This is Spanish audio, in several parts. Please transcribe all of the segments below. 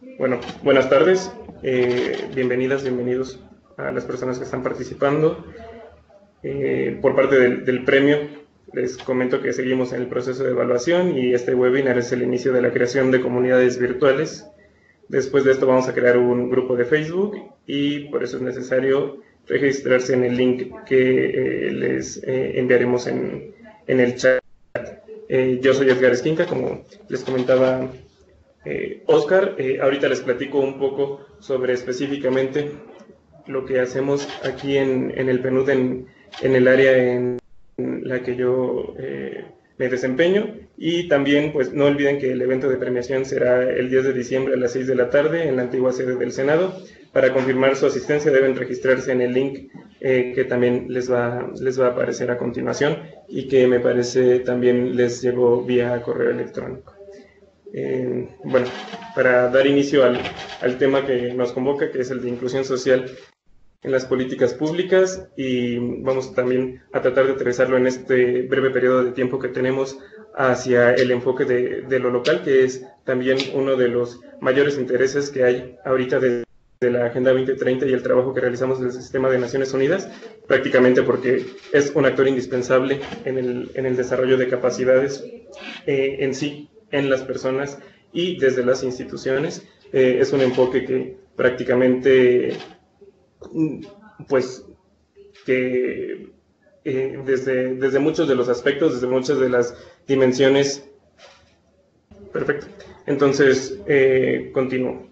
Bueno, buenas tardes, bienvenidas, bienvenidos a las personas que están participando. Por parte del premio, les comento que seguimos en el proceso de evaluación y este webinar es el inicio de la creación de comunidades virtuales. Después de esto vamos a crear un grupo de Facebook y por eso es necesario registrarse en el link que les enviaremos en el chat. Yo soy Edgar Esquinca, como les comentaba Oscar. Ahorita les platico un poco sobre específicamente lo que hacemos aquí en el PNUD, en el área en la que yo me desempeño, y también pues no olviden que el evento de premiación será el 10 de diciembre a las 6 de la tarde en la antigua sede del Senado. Para confirmar su asistencia deben registrarse en el link que también les va a aparecer a continuación y que me parece también les llegó vía correo electrónico. Bueno, para dar inicio al tema que nos convoca, que es el de inclusión social en las políticas públicas, y vamos también a tratar de aterrizarlo en este breve periodo de tiempo que tenemos hacia el enfoque de lo local, que es también uno de los mayores intereses que hay ahorita de la Agenda 2030 y el trabajo que realizamos del Sistema de Naciones Unidas, prácticamente porque es un actor indispensable en el desarrollo de capacidades en sí, en las personas y desde las instituciones. Es un enfoque que prácticamente, pues, que desde muchos de los aspectos, desde muchas de las dimensiones. Perfecto. Entonces, continúo.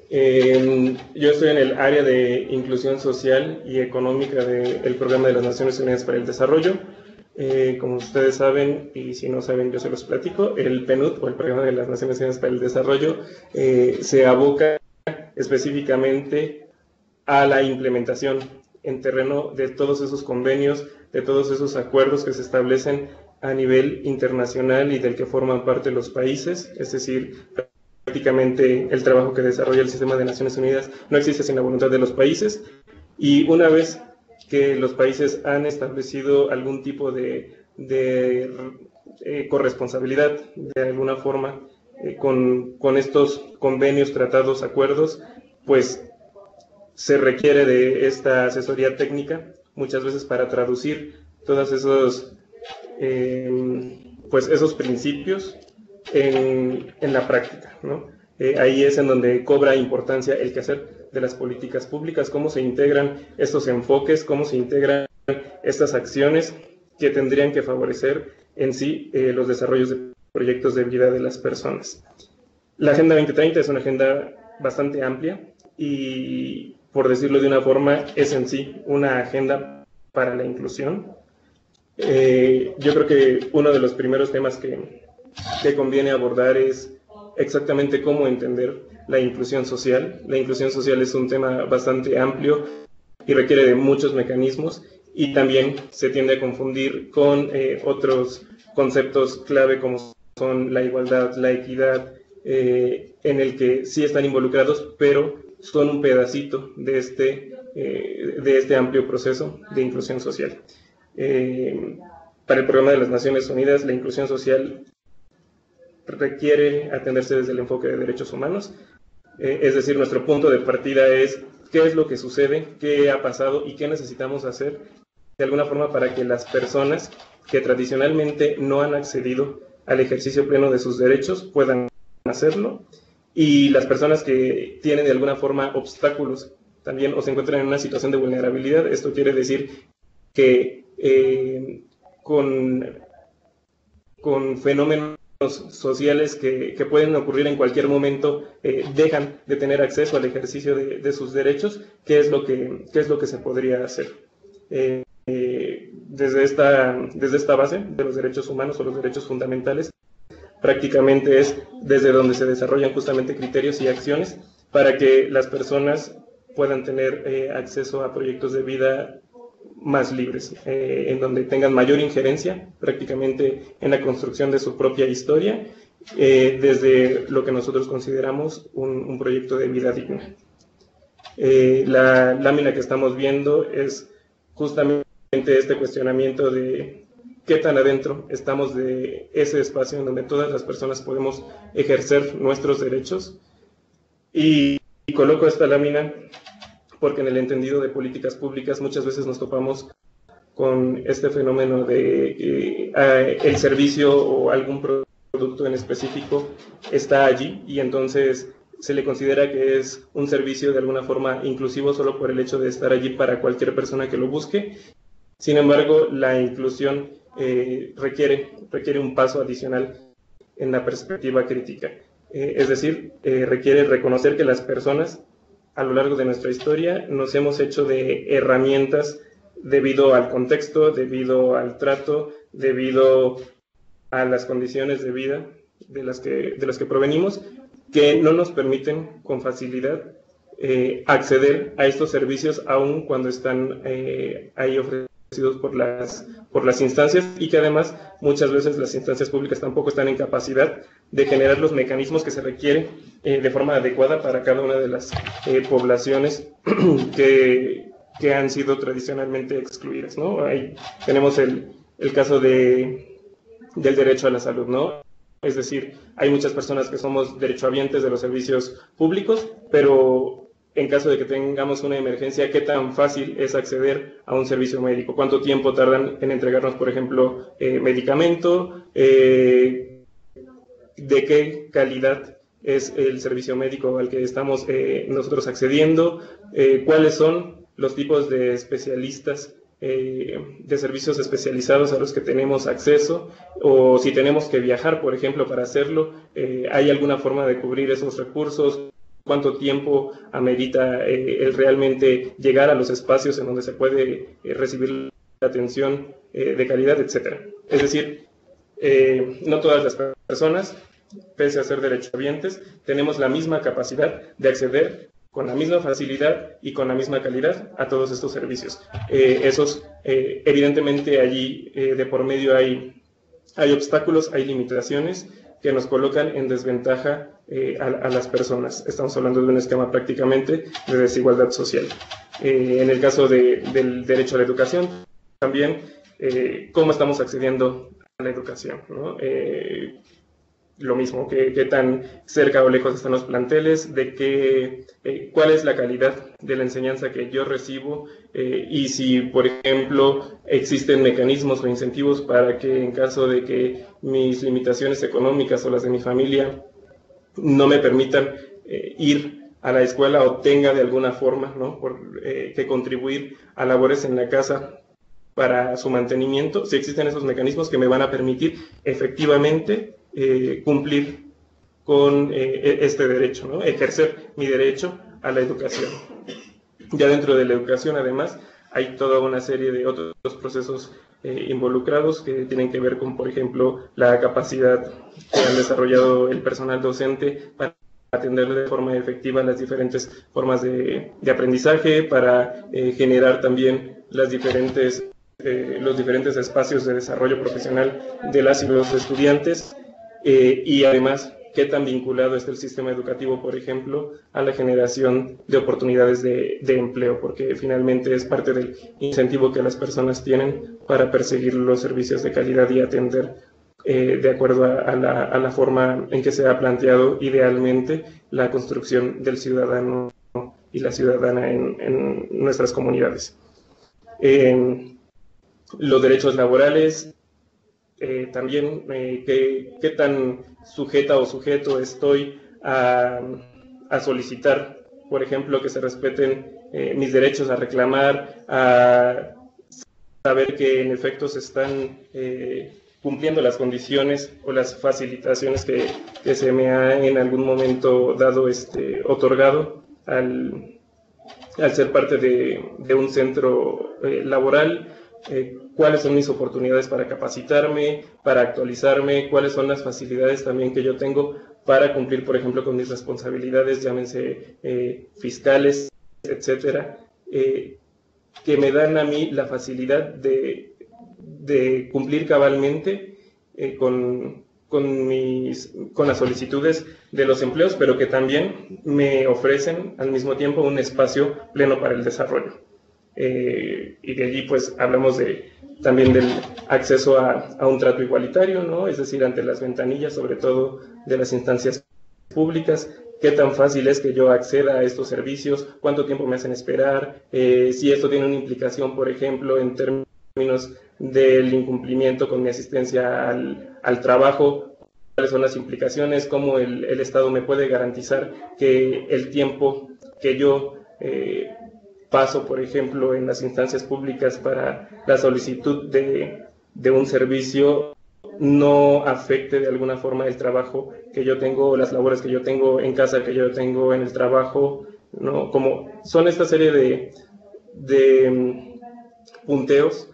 Yo estoy en el área de inclusión social y económica del Programa de las Naciones Unidas para el Desarrollo. Como ustedes saben, y si no saben yo se los platico, el PNUD, o el Programa de las Naciones Unidas para el Desarrollo, se aboca específicamente a la implementación en terreno de todos esos convenios, de todos esos acuerdos que se establecen a nivel internacional y del que forman parte los países. Es decir, prácticamente el trabajo que desarrolla el Sistema de Naciones Unidas no existe sin la voluntad de los países, y una vez que los países han establecido algún tipo de corresponsabilidad de alguna forma con estos convenios, tratados, acuerdos, pues se requiere de esta asesoría técnica muchas veces para traducir todos esos pues esos principios en la práctica, ¿no? Ahí es en donde cobra importancia el quehacer de las políticas públicas, cómo se integran estos enfoques, cómo se integran estas acciones que tendrían que favorecer en sí los desarrollos de proyectos de vida de las personas. La Agenda 2030 es una agenda bastante amplia y, por decirlo de una forma, es en sí una agenda para la inclusión. Yo creo que uno de los primeros temas que conviene abordar es exactamente cómo entender la inclusión social. La inclusión social es un tema bastante amplio y requiere de muchos mecanismos, y también se tiende a confundir con otros conceptos clave como son la igualdad, la equidad, en el que sí están involucrados, pero son un pedacito de este amplio proceso de inclusión social. Para el Programa de las Naciones Unidas, la inclusión social requiere atenderse desde el enfoque de derechos humanos, es decir, nuestro punto de partida es qué es lo que sucede, qué ha pasado y qué necesitamos hacer de alguna forma para que las personas que tradicionalmente no han accedido al ejercicio pleno de sus derechos puedan hacerlo, y las personas que tienen de alguna forma obstáculos también o se encuentran en una situación de vulnerabilidad. Esto quiere decir que con fenómenos sociales que pueden ocurrir en cualquier momento, dejan de tener acceso al ejercicio de sus derechos. ¿Qué es lo que se podría hacer? Desde esta base de los derechos humanos o los derechos fundamentales, prácticamente es desde donde se desarrollan justamente criterios y acciones para que las personas puedan tener acceso a proyectos de vida más libres, en donde tengan mayor injerencia prácticamente en la construcción de su propia historia, desde lo que nosotros consideramos un proyecto de vida digna. La lámina que estamos viendo es justamente este cuestionamiento de qué tan adentro estamos de ese espacio en donde todas las personas podemos ejercer nuestros derechos. Y coloco esta lámina porque en el entendido de políticas públicas muchas veces nos topamos con este fenómeno de el servicio o algún producto en específico está allí y entonces se le considera que es un servicio de alguna forma inclusivo solo por el hecho de estar allí para cualquier persona que lo busque. Sin embargo, la inclusión requiere un paso adicional en la perspectiva crítica. Es decir, requiere reconocer que las personas a lo largo de nuestra historia nos hemos hecho de herramientas debido al contexto, debido al trato, debido a las condiciones de vida de las que provenimos, que no nos permiten con facilidad acceder a estos servicios aun cuando están ahí ofrecidos por las instancias y que además muchas veces las instancias públicas tampoco están en capacidad de generar los mecanismos que se requieren de forma adecuada para cada una de las poblaciones que han sido tradicionalmente excluidas, ¿no? Ahí tenemos el caso del derecho a la salud, ¿no? Es decir, hay muchas personas que somos derechohabientes de los servicios públicos, pero en caso de que tengamos una emergencia, ¿qué tan fácil es acceder a un servicio médico? ¿Cuánto tiempo tardan en entregarnos, por ejemplo, medicamento? ¿De qué calidad es el servicio médico al que estamos nosotros accediendo? ¿Cuáles son los tipos de especialistas, de servicios especializados a los que tenemos acceso? O si tenemos que viajar, por ejemplo, para hacerlo, ¿hay alguna forma de cubrir esos recursos? ¿Cuánto tiempo amerita el realmente llegar a los espacios en donde se puede recibir la atención de calidad, etcétera? Es decir, no todas las personas, pese a ser derechohabientes, tenemos la misma capacidad de acceder con la misma facilidad y con la misma calidad a todos estos servicios. Evidentemente allí de por medio hay obstáculos, hay limitaciones que nos colocan en desventaja a las personas. Estamos hablando de un esquema prácticamente de desigualdad social. En el caso del derecho a la educación, también cómo estamos accediendo a la educación, ¿no? Lo mismo, qué tan cerca o lejos están los planteles, cuál es la calidad de la enseñanza que yo recibo y si, por ejemplo, existen mecanismos o incentivos para que en caso de que mis limitaciones económicas o las de mi familia no me permitan ir a la escuela o tenga de alguna forma, ¿no?, que contribuir a labores en la casa para su mantenimiento, si existen esos mecanismos que me van a permitir efectivamente cumplir con este derecho, ¿no?, ejercer mi derecho a la educación. Ya dentro de la educación, además, hay toda una serie de otros procesos involucrados que tienen que ver con, por ejemplo, la capacidad que han desarrollado el personal docente para atender de forma efectiva las diferentes formas de aprendizaje, para generar también los diferentes espacios de desarrollo profesional de las y los estudiantes, y además qué tan vinculado está el sistema educativo, por ejemplo, a la generación de oportunidades de empleo, porque finalmente es parte del incentivo que las personas tienen para perseguir los servicios de calidad y atender de acuerdo a la forma en que se ha planteado idealmente la construcción del ciudadano y la ciudadana en nuestras comunidades. Los derechos laborales, también qué tan sujeta o sujeto estoy a solicitar, por ejemplo, que se respeten mis derechos, a reclamar, a saber que en efecto se están cumpliendo las condiciones o las facilitaciones que se me ha en algún momento dado, otorgado al ser parte de un centro laboral. Cuáles son mis oportunidades para capacitarme, para actualizarme, cuáles son las facilidades también que yo tengo para cumplir, por ejemplo, con mis responsabilidades, llámense fiscales, etcétera, que me dan a mí la facilidad de cumplir cabalmente con las solicitudes de los empleos, pero que también me ofrecen al mismo tiempo un espacio pleno para el desarrollo. Y de allí pues hablamos también del acceso a un trato igualitario, ¿no? Es decir, ante las ventanillas, sobre todo de las instancias públicas, qué tan fácil es que yo acceda a estos servicios, cuánto tiempo me hacen esperar, si esto tiene una implicación, por ejemplo, en términos del incumplimiento con mi asistencia al trabajo, cuáles son las implicaciones, cómo el Estado me puede garantizar que el tiempo que yo paso, por ejemplo, en las instancias públicas para la solicitud de un servicio no afecte de alguna forma el trabajo que yo tengo, las labores que yo tengo en casa, que yo tengo en el trabajo, ¿no? Como son esta serie de punteos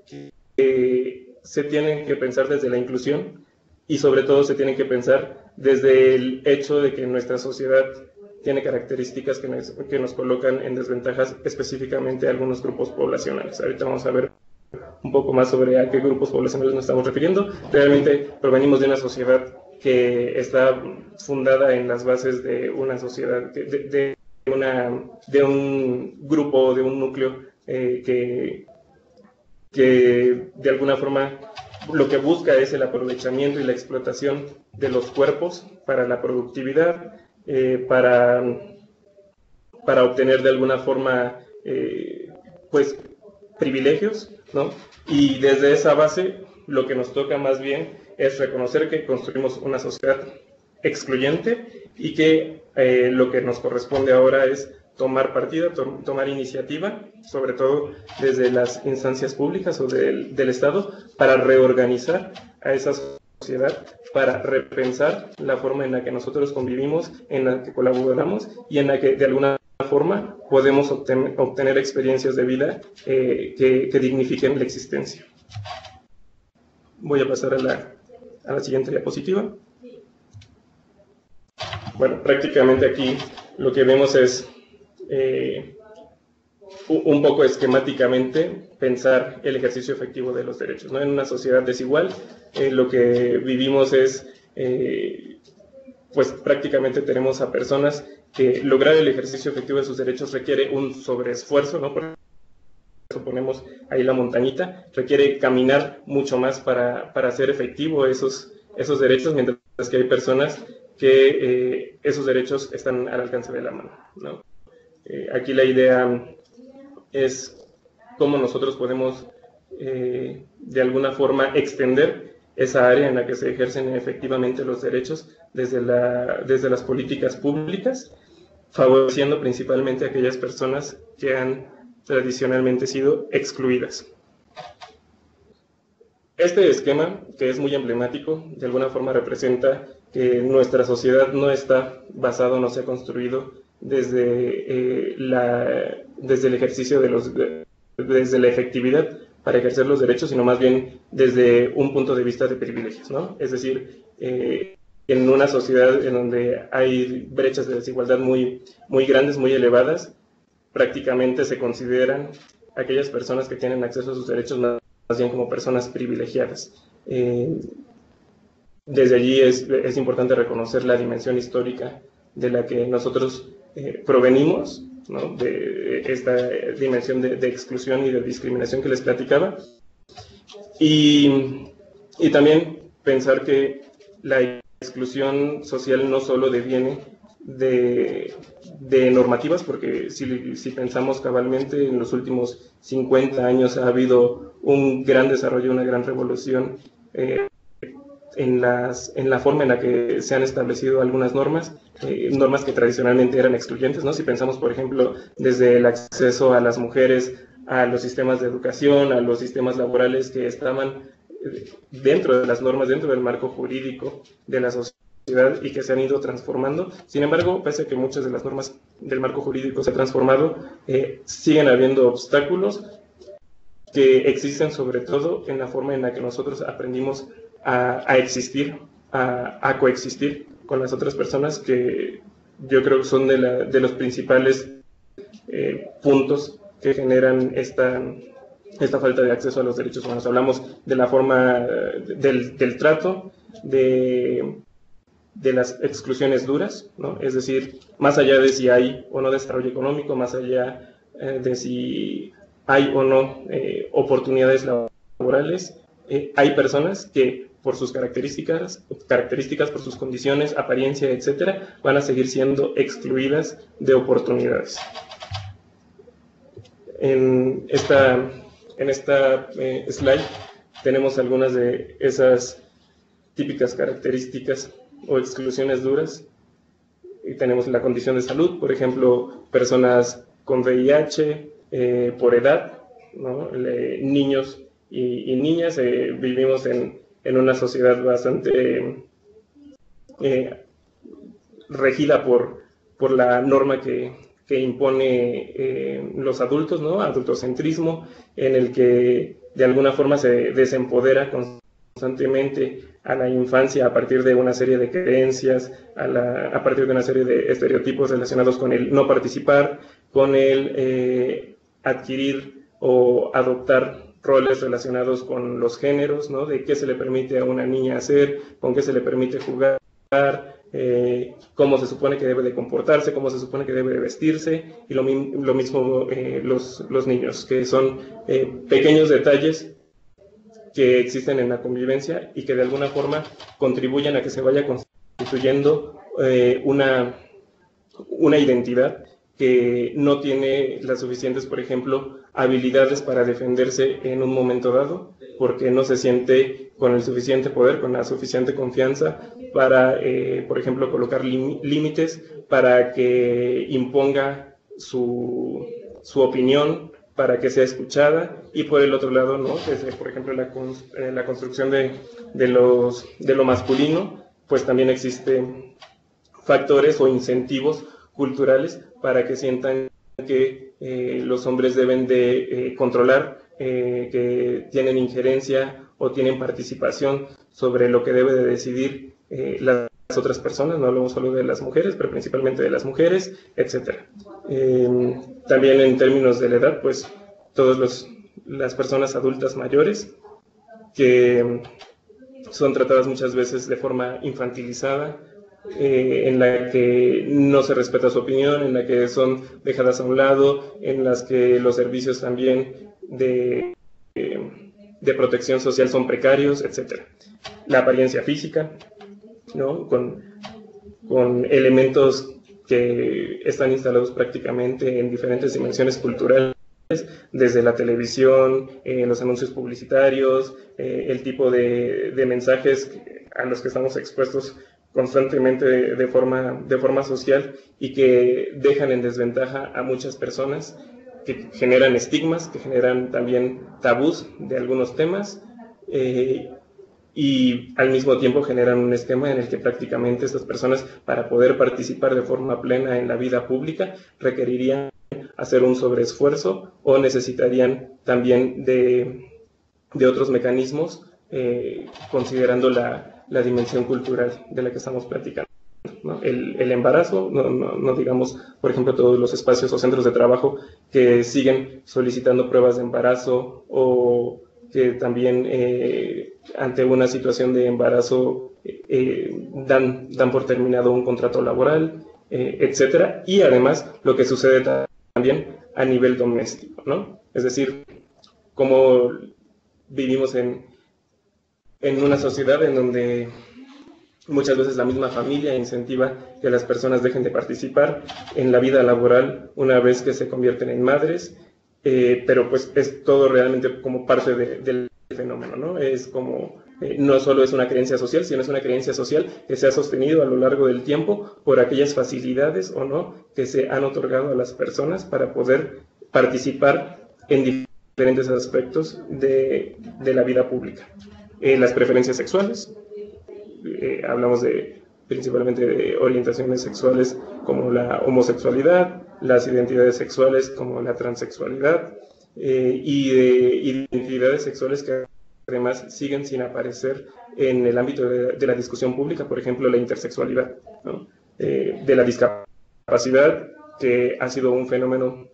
que se tienen que pensar desde la inclusión y sobre todo se tienen que pensar desde el hecho de que nuestra sociedad tiene características que nos colocan en desventajas específicamente a algunos grupos poblacionales. Ahorita vamos a ver un poco más sobre a qué grupos poblacionales nos estamos refiriendo. Realmente provenimos de una sociedad que está fundada en las bases de una sociedad, de un grupo, de un núcleo que de alguna forma lo que busca es el aprovechamiento y la explotación de los cuerpos para la productividad, para obtener de alguna forma pues privilegios, ¿no? Y desde esa base lo que nos toca más bien es reconocer que construimos una sociedad excluyente y que lo que nos corresponde ahora es tomar partida, tomar iniciativa, sobre todo desde las instancias públicas o del Estado, para reorganizar a esa sociedad, para repensar la forma en la que nosotros convivimos, en la que colaboramos y en la que de alguna forma podemos obtener experiencias de vida que dignifiquen la existencia. Voy a pasar a la siguiente diapositiva. Bueno, prácticamente aquí lo que vemos es un poco esquemáticamente pensar el ejercicio efectivo de los derechos, ¿no? En una sociedad desigual, lo que vivimos es, pues prácticamente tenemos a personas que lograr el ejercicio efectivo de sus derechos requiere un sobreesfuerzo, ¿no? Por eso ponemos ahí la montañita, requiere caminar mucho más para hacer efectivo esos derechos, mientras que hay personas que esos derechos están al alcance de la mano, ¿no? Aquí la idea es cómo nosotros podemos de alguna forma extender esa área en la que se ejercen efectivamente los derechos desde las políticas públicas, favoreciendo principalmente a aquellas personas que han tradicionalmente sido excluidas. Este esquema, que es muy emblemático, de alguna forma representa que nuestra sociedad no está basada, no se ha construido desde el ejercicio desde la efectividad para ejercer los derechos, sino más bien desde un punto de vista de privilegios, ¿no? Es decir, en una sociedad en donde hay brechas de desigualdad muy, muy grandes, muy elevadas, prácticamente se consideran aquellas personas que tienen acceso a sus derechos más bien como personas privilegiadas. Desde allí es importante reconocer la dimensión histórica de la que nosotros provenimos, ¿no? De esta dimensión de exclusión y de discriminación que les platicaba, y también pensar que la exclusión social no solo deviene de normativas, porque si pensamos cabalmente, en los últimos 50 años ha habido un gran desarrollo, una gran revolución en la forma en la que se han establecido algunas normas que tradicionalmente eran excluyentes, ¿no? Si pensamos, por ejemplo, desde el acceso a las mujeres, a los sistemas de educación, a los sistemas laborales que estaban dentro de las normas, dentro del marco jurídico de la sociedad y que se han ido transformando. Sin embargo, pese a que muchas de las normas del marco jurídico se han transformado, siguen habiendo obstáculos que existen sobre todo en la forma en la que nosotros aprendimos a existir, a coexistir con las otras personas, que yo creo que son de los principales puntos que generan esta falta de acceso a los derechos humanos. Hablamos de la forma del trato, de las exclusiones duras, ¿no? Es decir, más allá de si hay o no desarrollo económico, más allá de si hay o no oportunidades laborales, hay personas que por sus características, por sus condiciones, apariencia, etcétera, van a seguir siendo excluidas de oportunidades. En esta slide tenemos algunas de esas típicas características o exclusiones duras. Y tenemos la condición de salud, por ejemplo, personas con VIH, por edad, ¿no? Niños y niñas. Vivimos en una sociedad bastante regida por la norma que impone los adultos, ¿no? Adultocentrismo, en el que de alguna forma se desempodera constantemente a la infancia a partir de una serie de creencias, a partir de una serie de estereotipos relacionados con el no participar, con el adquirir o adoptar roles relacionados con los géneros, ¿no? De qué se le permite a una niña hacer, con qué se le permite jugar, cómo se supone que debe de comportarse, cómo se supone que debe de vestirse, y lo mismo los niños, que son pequeños detalles que existen en la convivencia y que de alguna forma contribuyen a que se vaya constituyendo una identidad que no tiene las suficientes, por ejemplo, habilidades para defenderse en un momento dado, porque no se siente con el suficiente poder, con la suficiente confianza para, por ejemplo, colocar límites, para que imponga su opinión, para que sea escuchada. Y por el otro lado, ¿no? Desde, por ejemplo, la construcción de lo masculino, pues también existen factores o incentivos culturales para que sientan que los hombres deben de controlar, que tienen injerencia o tienen participación sobre lo que debe de decidir las otras personas. No hablamos solo de las mujeres, pero principalmente de las mujeres, etc. También en términos de la edad, pues todas las personas adultas mayores que son tratadas muchas veces de forma infantilizada, en la que no se respeta su opinión, en la que son dejadas a un lado, en las que los servicios también de protección social son precarios, etc. La apariencia física, ¿no? Con elementos que están instalados prácticamente en diferentes dimensiones culturales, desde la televisión, los anuncios publicitarios, el tipo de mensajes a los que estamos expuestos constantemente de forma social, y que dejan en desventaja a muchas personas, que generan estigmas, que generan también tabús de algunos temas, y al mismo tiempo generan un esquema en el que prácticamente estas personas, para poder participar de forma plena en la vida pública, requerirían hacer un sobreesfuerzo o necesitarían también de otros mecanismos, considerando la dimensión cultural de la que estamos platicando, ¿no? El embarazo, no digamos, por ejemplo, todos los espacios o centros de trabajo que siguen solicitando pruebas de embarazo, o que también ante una situación de embarazo dan por terminado un contrato laboral, etcétera. Y además lo que sucede también a nivel doméstico, ¿no? Es decir, cómo vivimos en una sociedad en donde muchas veces la misma familia incentiva que las personas dejen de participar en la vida laboral una vez que se convierten en madres, pero pues es todo realmente como parte del fenómeno, ¿no? Es como, no solo es una creencia social, sino es una creencia social que se ha sostenido a lo largo del tiempo por aquellas facilidades o no que se han otorgado a las personas para poder participar en diferentes aspectos de la vida pública. Las preferencias sexuales, hablamos principalmente de orientaciones sexuales como la homosexualidad, las identidades sexuales como la transexualidad, y de identidades sexuales que además siguen sin aparecer en el ámbito de la discusión pública, por ejemplo, la intersexualidad, ¿no? De la discapacidad, que ha sido un fenómeno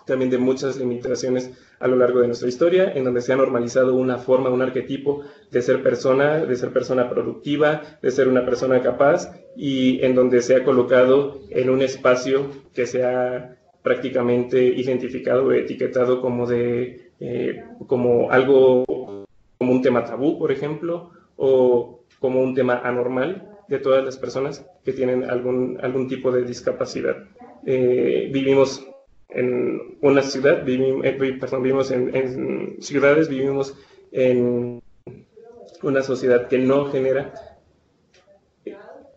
también de muchas limitaciones a lo largo de nuestra historia, en donde se ha normalizado una forma, un arquetipo de ser persona productiva, de ser una persona capaz, y en donde se ha colocado en un espacio que se ha prácticamente identificado o etiquetado como algo, como un tema tabú, por ejemplo, o como un tema anormal de todas las personas que tienen algún tipo de discapacidad. Vivimos en una ciudad, vivimos en ciudades, vivimos en una sociedad que no genera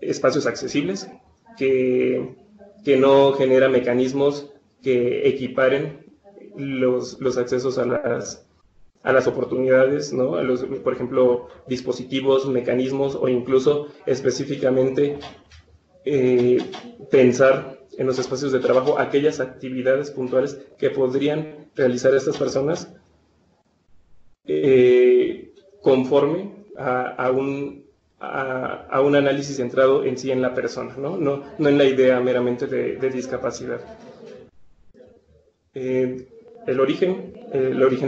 espacios accesibles, que no genera mecanismos que equiparen los accesos a las oportunidades, ¿no? Por ejemplo, dispositivos, mecanismos o incluso específicamente pensar en los espacios de trabajo aquellas actividades puntuales que podrían realizar estas personas conforme a un análisis centrado en sí en la persona, no en la idea meramente de discapacidad. El origen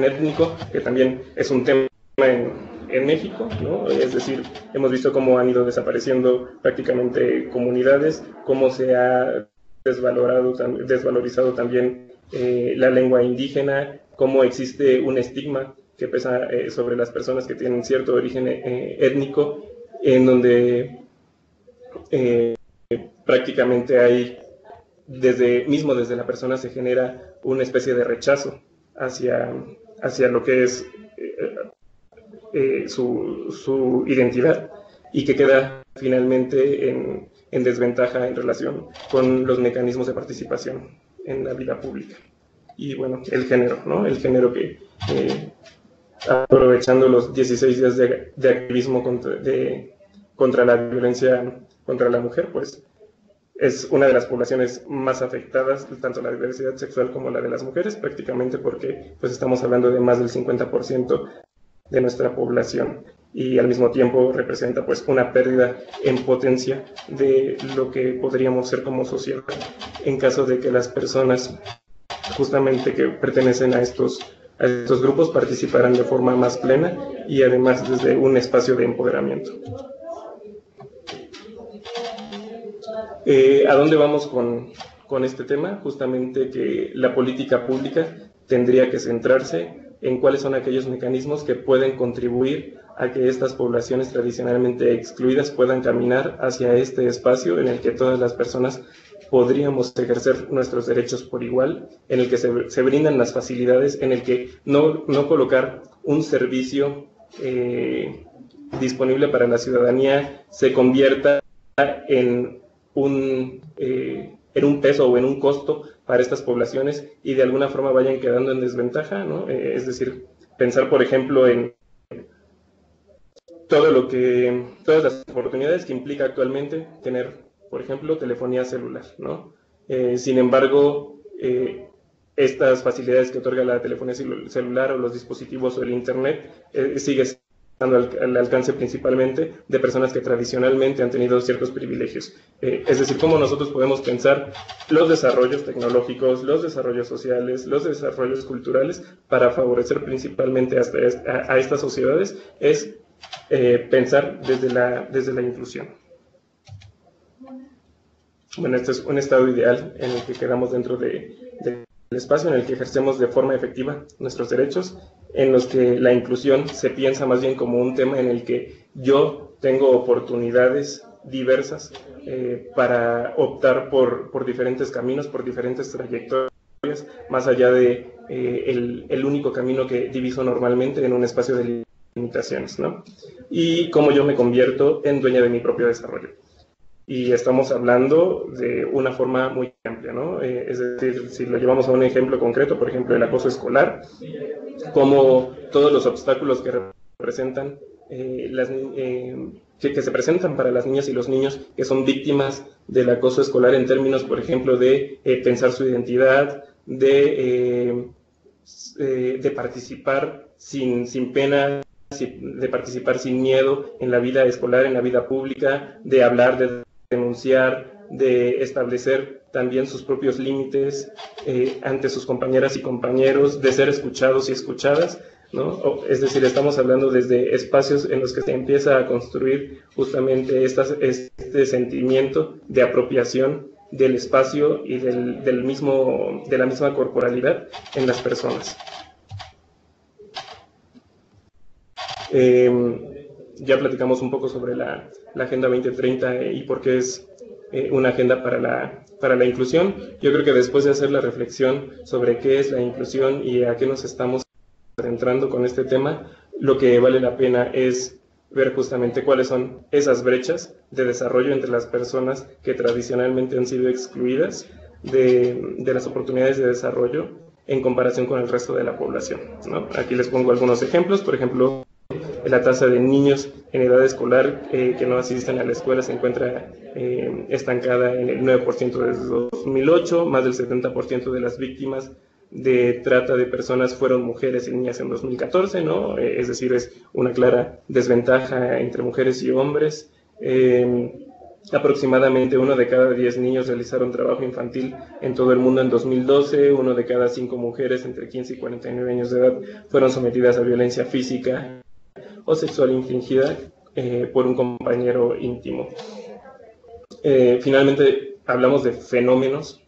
étnico, que también es un tema en México, ¿no? Es decir, hemos visto cómo han ido desapareciendo prácticamente comunidades, cómo se ha desvalorizado también la lengua indígena, cómo existe un estigma que pesa sobre las personas que tienen cierto origen étnico, en donde prácticamente hay, desde la persona se genera una especie de rechazo hacia lo que es su identidad, y que queda finalmente en desventaja en relación con los mecanismos de participación en la vida pública. Y bueno, el género, ¿no? El género que, aprovechando los 16 días de activismo contra la violencia contra la mujer, pues es una de las poblaciones más afectadas, tanto la diversidad sexual como la de las mujeres, prácticamente porque pues estamos hablando de más del 50% de nuestra población, y al mismo tiempo representa pues una pérdida en potencia de lo que podríamos ser como sociedad en caso de que las personas justamente que pertenecen a estos grupos participaran de forma más plena y además desde un espacio de empoderamiento. ¿A dónde vamos con este tema? Justamente que la política pública tendría que centrarse en cuáles son aquellos mecanismos que pueden contribuir a que estas poblaciones tradicionalmente excluidas puedan caminar hacia este espacio en el que todas las personas podríamos ejercer nuestros derechos por igual, en el que se brindan las facilidades, en el que no colocar un servicio disponible para la ciudadanía se convierta en un peso o en un costo para estas poblaciones y de alguna forma vayan quedando en desventaja, ¿no? Es decir, pensar, por ejemplo, en todas las oportunidades que implica actualmente tener, por ejemplo, telefonía celular, ¿no? Sin embargo, estas facilidades que otorga la telefonía celular o los dispositivos o el internet sigue al alcance principalmente de personas que tradicionalmente han tenido ciertos privilegios. Es decir, cómo nosotros podemos pensar los desarrollos tecnológicos, los desarrollos sociales, los desarrollos culturales para favorecer principalmente a estas sociedades, es pensar desde la inclusión. Bueno, este es un estado ideal en el que quedamos dentro del espacio en el que ejercemos de forma efectiva nuestros derechos, en los que la inclusión se piensa más bien como un tema en el que yo tengo oportunidades diversas para optar por diferentes caminos, por diferentes trayectorias, más allá de el único camino que diviso normalmente en un espacio de limitaciones, ¿no? Y cómo yo me convierto en dueña de mi propio desarrollo. Y estamos hablando de una forma muy amplia, ¿no? Es decir, si lo llevamos a un ejemplo concreto, por ejemplo, el acoso escolar, como todos los obstáculos que representan que se presentan para las niñas y los niños que son víctimas del acoso escolar en términos, por ejemplo, de pensar su identidad, de participar sin pena, de participar sin miedo en la vida escolar, en la vida pública, de hablar, de denunciar, de establecer también sus propios límites ante sus compañeras y compañeros, de ser escuchados y escuchadas, ¿no? Es decir, estamos hablando desde espacios en los que se empieza a construir justamente este sentimiento de apropiación del espacio y de la misma corporalidad en las personas. ya platicamos un poco sobre la Agenda 2030 y por qué es una agenda para la inclusión. Yo creo que después de hacer la reflexión sobre qué es la inclusión y a qué nos estamos adentrando con este tema, lo que vale la pena es ver justamente cuáles son esas brechas de desarrollo entre las personas que tradicionalmente han sido excluidas de las oportunidades de desarrollo en comparación con el resto de la población, ¿no? Aquí les pongo algunos ejemplos. Por ejemplo, la tasa de niños en edad escolar que no asisten a la escuela se encuentra estancada en el 9% desde 2008, más del 70% de las víctimas de trata de personas fueron mujeres y niñas en 2014, ¿no? Es decir, es una clara desventaja entre mujeres y hombres. Aproximadamente 1 de cada 10 niños realizaron trabajo infantil en todo el mundo en 2012, 1 de cada 5 mujeres entre 15 y 49 años de edad fueron sometidas a violencia física o sexual infligida por un compañero íntimo. Finalmente, hablamos de fenómenos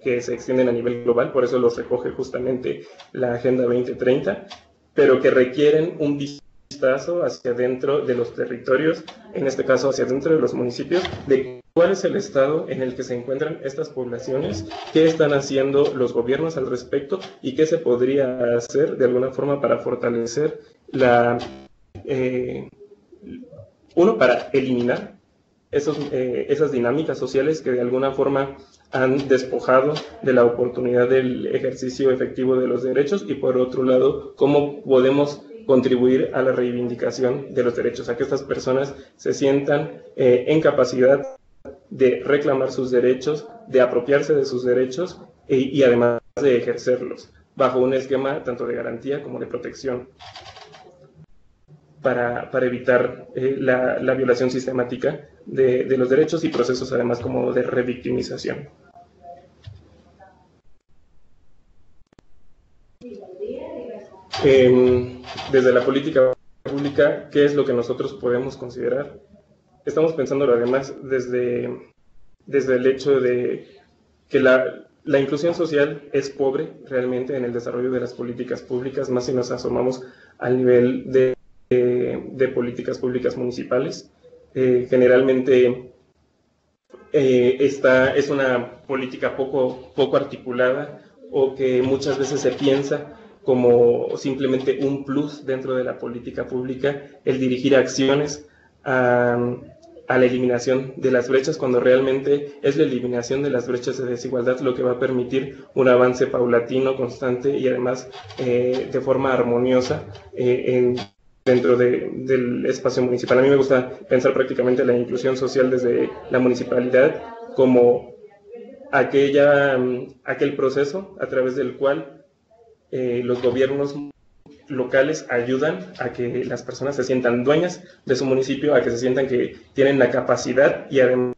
que se extienden a nivel global, por eso los recoge justamente la Agenda 2030, pero que requieren un vistazo hacia dentro de los territorios, en este caso hacia dentro de los municipios, de cuál es el estado en el que se encuentran estas poblaciones, qué están haciendo los gobiernos al respecto y qué se podría hacer de alguna forma para fortalecer para eliminar esas dinámicas sociales que de alguna forma han despojado de la oportunidad del ejercicio efectivo de los derechos, y por otro lado, cómo podemos contribuir a la reivindicación de los derechos, a que estas personas se sientan en capacidad de reclamar sus derechos, de apropiarse de sus derechos y además de ejercerlos, bajo un esquema tanto de garantía como de protección, para evitar la violación sistemática de los derechos y procesos además como de revictimización. Desde la política pública, ¿qué es lo que nosotros podemos considerar? Estamos pensando además desde el hecho de que la inclusión social es pobre realmente en el desarrollo de las políticas públicas, más si nos asomamos al nivel de políticas públicas municipales. Generalmente esta es una política poco articulada, o que muchas veces se piensa como simplemente un plus dentro de la política pública, el dirigir acciones a la eliminación de las brechas, cuando realmente es la eliminación de las brechas de desigualdad lo que va a permitir un avance paulatino, constante y además de forma armoniosa dentro del espacio municipal. A mí me gusta pensar prácticamente la inclusión social desde la municipalidad como aquel proceso a través del cual los gobiernos locales ayudan a que las personas se sientan dueñas de su municipio, a que se sientan que tienen la capacidad y además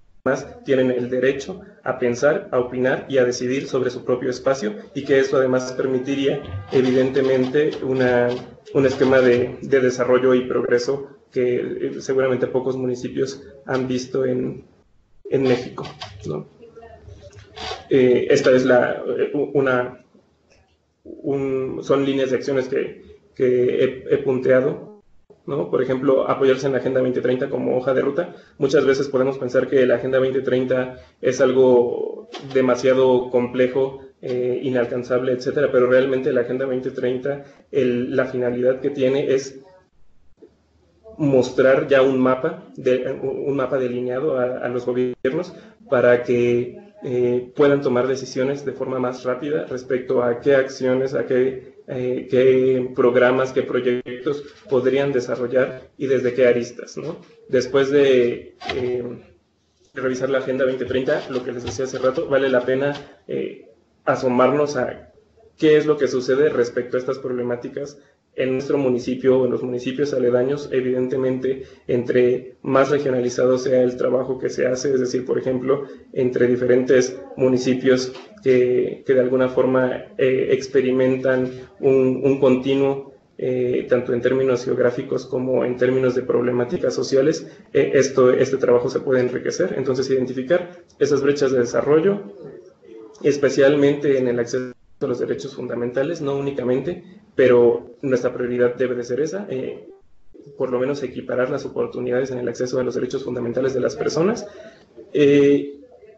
tienen el derecho a pensar, a opinar y a decidir sobre su propio espacio, y que eso además permitiría evidentemente un esquema de desarrollo y progreso que seguramente pocos municipios han visto en México, ¿no? Esta es son líneas de acciones que he punteado, ¿no? Por ejemplo, apoyarse en la Agenda 2030 como hoja de ruta. Muchas veces podemos pensar que la Agenda 2030 es algo demasiado complejo, inalcanzable, etcétera, pero realmente la Agenda 2030, la finalidad que tiene es mostrar ya un mapa delineado a los gobiernos para que puedan tomar decisiones de forma más rápida respecto a qué acciones, a qué programas, qué proyectos podrían desarrollar y desde qué aristas, ¿no? Después de revisar la Agenda 2030, lo que les decía hace rato, vale la pena asomarnos a qué es lo que sucede respecto a estas problemáticas en nuestro municipio o en los municipios aledaños. Evidentemente, entre más regionalizado sea el trabajo que se hace, es decir, por ejemplo, entre diferentes municipios que de alguna forma experimentan un continuo, tanto en términos geográficos como en términos de problemáticas sociales, este trabajo se puede enriquecer. Entonces, identificar esas brechas de desarrollo, especialmente en el acceso a los derechos fundamentales, no únicamente, pero nuestra prioridad debe de ser esa, por lo menos equiparar las oportunidades en el acceso a los derechos fundamentales de las personas,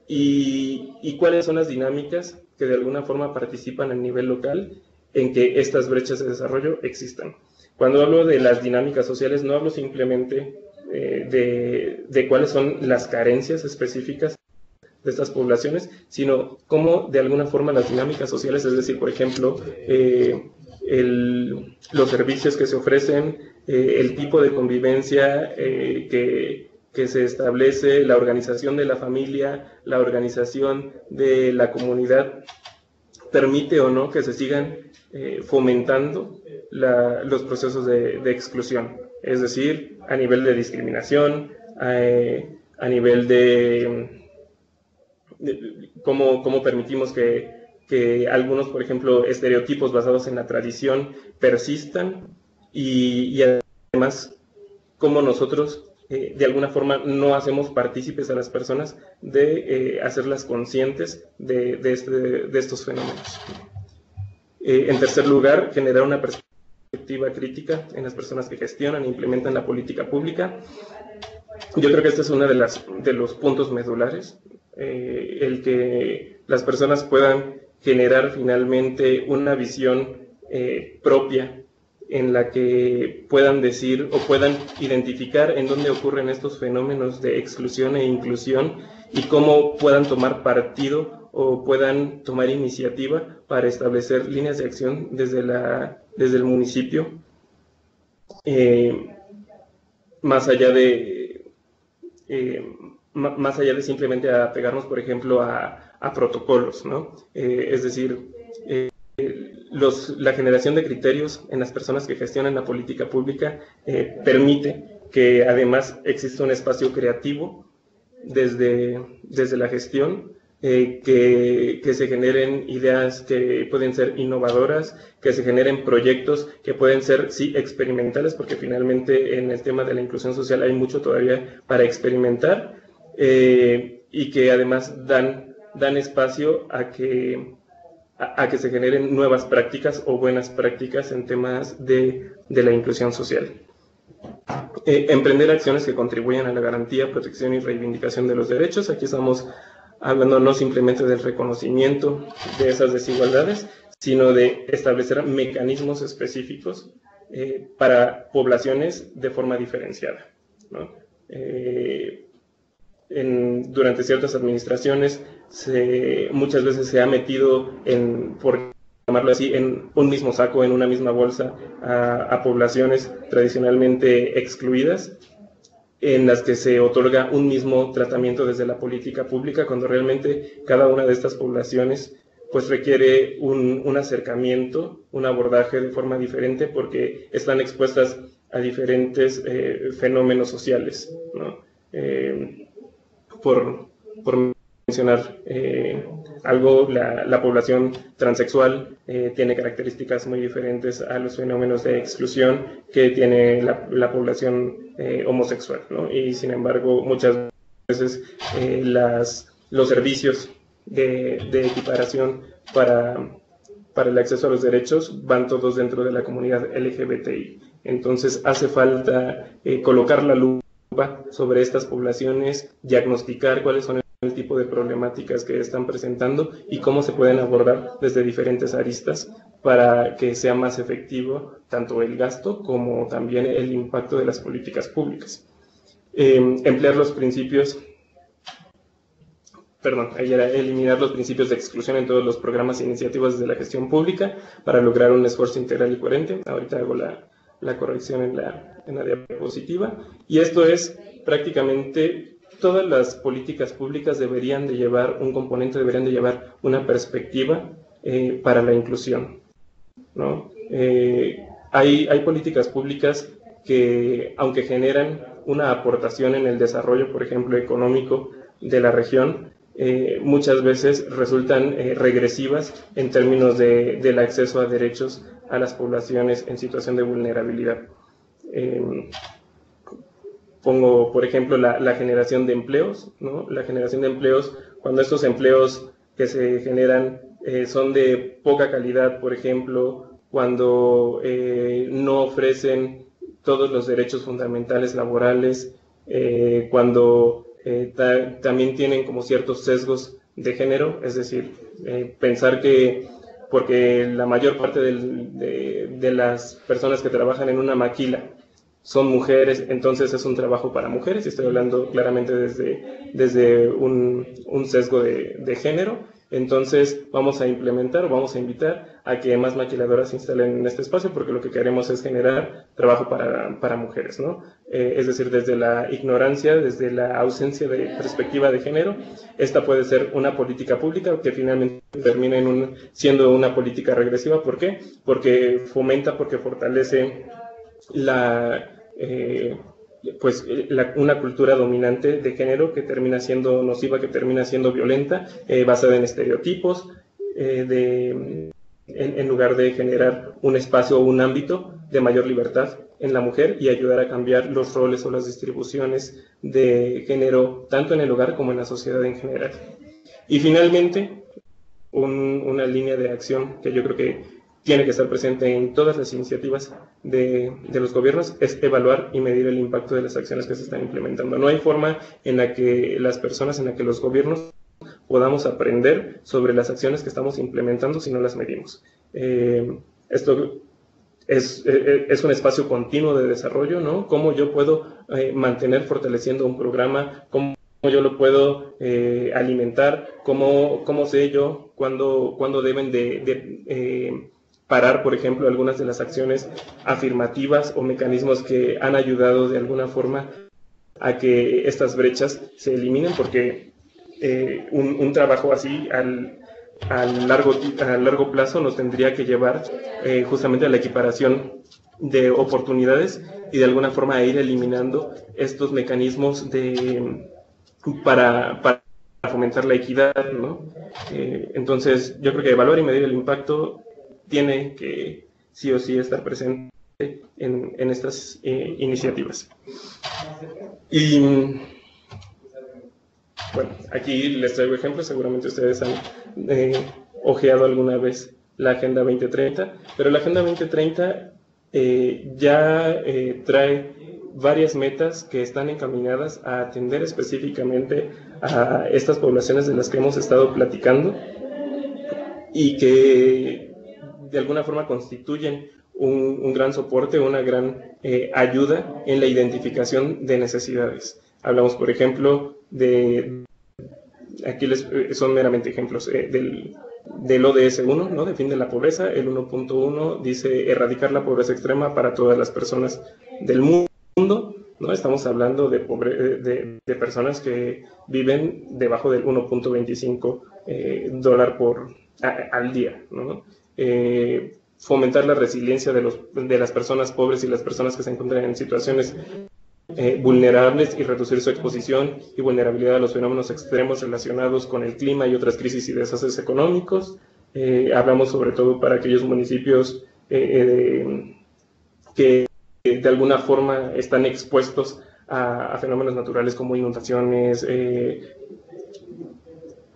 y cuáles son las dinámicas que de alguna forma participan a nivel local en que estas brechas de desarrollo existan. Cuando hablo de las dinámicas sociales, no hablo simplemente de cuáles son las carencias específicas de estas poblaciones, sino cómo de alguna forma las dinámicas sociales, es decir, por ejemplo, los servicios que se ofrecen, el tipo de convivencia que se establece, la organización de la familia, la organización de la comunidad, permite o no que se sigan fomentando los procesos de exclusión, es decir, a nivel de discriminación, a nivel de cómo permitimos que algunos, por ejemplo, estereotipos basados en la tradición persistan, y además cómo nosotros de alguna forma no hacemos partícipes a las personas de hacerlas conscientes de estos fenómenos. En tercer lugar, generar una perspectiva crítica en las personas que gestionan e implementan la política pública. Yo creo que este es uno de los puntos medulares, el que las personas puedan generar finalmente una visión propia en la que puedan decir o puedan identificar en dónde ocurren estos fenómenos de exclusión e inclusión y cómo puedan tomar partido o puedan tomar iniciativa para establecer líneas de acción desde el municipio, más allá de simplemente apegarnos, por ejemplo, a protocolos, ¿no? Es decir, la generación de criterios en las personas que gestionan la política pública permite que además exista un espacio creativo desde la gestión, que se generen ideas que pueden ser innovadoras, que se generen proyectos que pueden ser, sí, experimentales, porque finalmente en el tema de la inclusión social hay mucho todavía para experimentar, y que además dan espacio a que se generen nuevas prácticas o buenas prácticas en temas de la inclusión social. Emprender acciones que contribuyan a la garantía, protección y reivindicación de los derechos. Aquí estamos hablando no simplemente del reconocimiento de esas desigualdades, sino de establecer mecanismos específicos para poblaciones de forma diferenciada, ¿no? Durante ciertas administraciones muchas veces se ha metido, por llamarlo así, en un mismo saco, en una misma bolsa, a poblaciones tradicionalmente excluidas, en las que se otorga un mismo tratamiento desde la política pública, cuando realmente cada una de estas poblaciones pues requiere un acercamiento, un abordaje de forma diferente, porque están expuestas a diferentes fenómenos sociales, ¿no? Por mencionar algo, la población transexual tiene características muy diferentes a los fenómenos de exclusión que tiene la población homosexual, ¿no? Y sin embargo, muchas veces los servicios de equiparación para el acceso a los derechos van todos dentro de la comunidad LGBTI. Entonces hace falta colocar la lupa sobre estas poblaciones, diagnosticar cuáles son el tipo de problemáticas que están presentando y cómo se pueden abordar desde diferentes aristas para que sea más efectivo tanto el gasto como también el impacto de las políticas públicas. Eliminar los principios de exclusión en todos los programas e iniciativas de la gestión pública para lograr un esfuerzo integral y coherente. Ahorita hago la corrección en la diapositiva. Y esto es prácticamente todas las políticas públicas deberían de llevar una perspectiva para la inclusión, ¿no? Hay políticas públicas que, aunque generan una aportación en el desarrollo, por ejemplo, económico de la región, muchas veces resultan regresivas en términos del acceso a derechos a las poblaciones en situación de vulnerabilidad. Pongo, por ejemplo, la generación de empleos, ¿no? La generación de empleos, cuando estos empleos que se generan son de poca calidad, por ejemplo, cuando no ofrecen todos los derechos fundamentales laborales, cuando también tienen como ciertos sesgos de género, es decir, pensar que porque la mayor parte de las personas que trabajan en una maquila son mujeres, entonces es un trabajo para mujeres, y estoy hablando claramente desde un sesgo de género. Entonces vamos a implementar o vamos a invitar a que más maquiladoras se instalen en este espacio, porque lo que queremos es generar trabajo para mujeres, ¿no? Es decir, desde la ignorancia, desde la ausencia de perspectiva de género, esta puede ser una política pública que finalmente termina siendo una política regresiva. ¿Por qué? Porque fomenta, porque fortalece una cultura dominante de género que termina siendo nociva, que termina siendo violenta, basada en estereotipos, en lugar de generar un espacio o un ámbito de mayor libertad en la mujer y ayudar a cambiar los roles o las distribuciones de género, tanto en el hogar como en la sociedad en general. Y finalmente, una línea de acción que yo creo que tiene que estar presente en todas las iniciativas de los gobiernos, es evaluar y medir el impacto de las acciones que se están implementando. No hay forma en la que las personas, en la que los gobiernos podamos aprender sobre las acciones que estamos implementando si no las medimos. Esto es un espacio continuo de desarrollo, ¿no? Cómo yo puedo mantener fortaleciendo un programa, cómo yo lo puedo alimentar, cómo sé yo cuándo deben de parar, por ejemplo, algunas de las acciones afirmativas o mecanismos que han ayudado de alguna forma a que estas brechas se eliminen, porque un trabajo así a largo plazo nos tendría que llevar justamente a la equiparación de oportunidades y de alguna forma a ir eliminando estos mecanismos para fomentar la equidad, ¿no? Entonces, yo creo que evaluar y medir el impacto tiene que sí o sí estar presente en estas iniciativas. Y bueno, aquí les traigo ejemplos. Seguramente ustedes han ojeado alguna vez la Agenda 2030, pero la Agenda 2030 ya trae varias metas que están encaminadas a atender específicamente a estas poblaciones de las que hemos estado platicando y que de alguna forma constituyen un gran soporte, una gran ayuda en la identificación de necesidades. Hablamos, por ejemplo, aquí son meramente ejemplos del ODS 1, ¿no? De fin de la pobreza. El 1.1 dice erradicar la pobreza extrema para todas las personas del mundo, ¿no? Estamos hablando de personas que viven debajo del 1.25 dólar al día, ¿no? Fomentar la resiliencia de las personas pobres y las personas que se encuentran en situaciones vulnerables y reducir su exposición y vulnerabilidad a los fenómenos extremos relacionados con el clima y otras crisis y desastres económicos. Hablamos sobre todo para aquellos municipios que de alguna forma están expuestos a fenómenos naturales como inundaciones,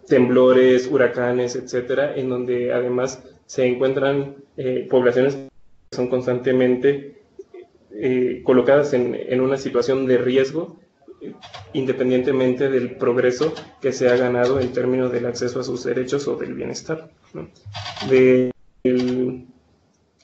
temblores, huracanes, etcétera, en donde además se encuentran poblaciones que son constantemente colocadas en una situación de riesgo, independientemente del progreso que se ha ganado en términos del acceso a sus derechos o del bienestar, ¿no? Del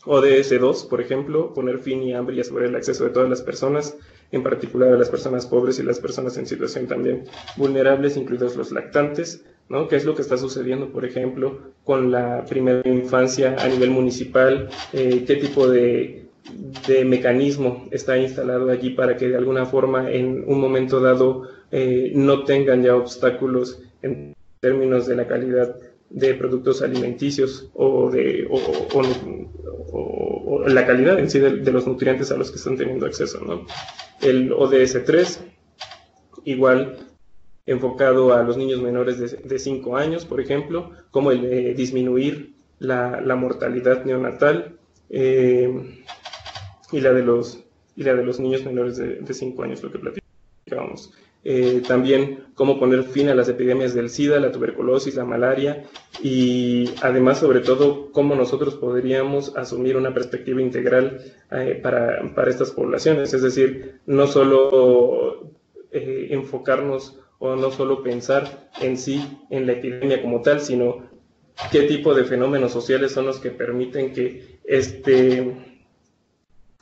ODS 2, por ejemplo, poner fin y hambre y asegurar el acceso de todas las personas, en particular a las personas pobres y las personas en situación también vulnerables, incluidos los lactantes, ¿no? ¿Qué es lo que está sucediendo, por ejemplo, con la primera infancia a nivel municipal? ¿Qué tipo de mecanismo está instalado allí para que de alguna forma en un momento dado no tengan ya obstáculos en términos de la calidad de productos alimenticios o la calidad en sí de los nutrientes a los que están teniendo acceso, ¿no? El ODS 3, igual enfocado a los niños menores de 5 años, por ejemplo, como el de disminuir la mortalidad neonatal, y la de los niños menores de 5 años, lo que platicábamos. también cómo poner fin a las epidemias del SIDA, la tuberculosis, la malaria, y además, sobre todo, cómo nosotros podríamos asumir una perspectiva integral para estas poblaciones, es decir, no solo enfocarnos o no solo pensar en sí en la epidemia como tal, sino qué tipo de fenómenos sociales son los que permiten que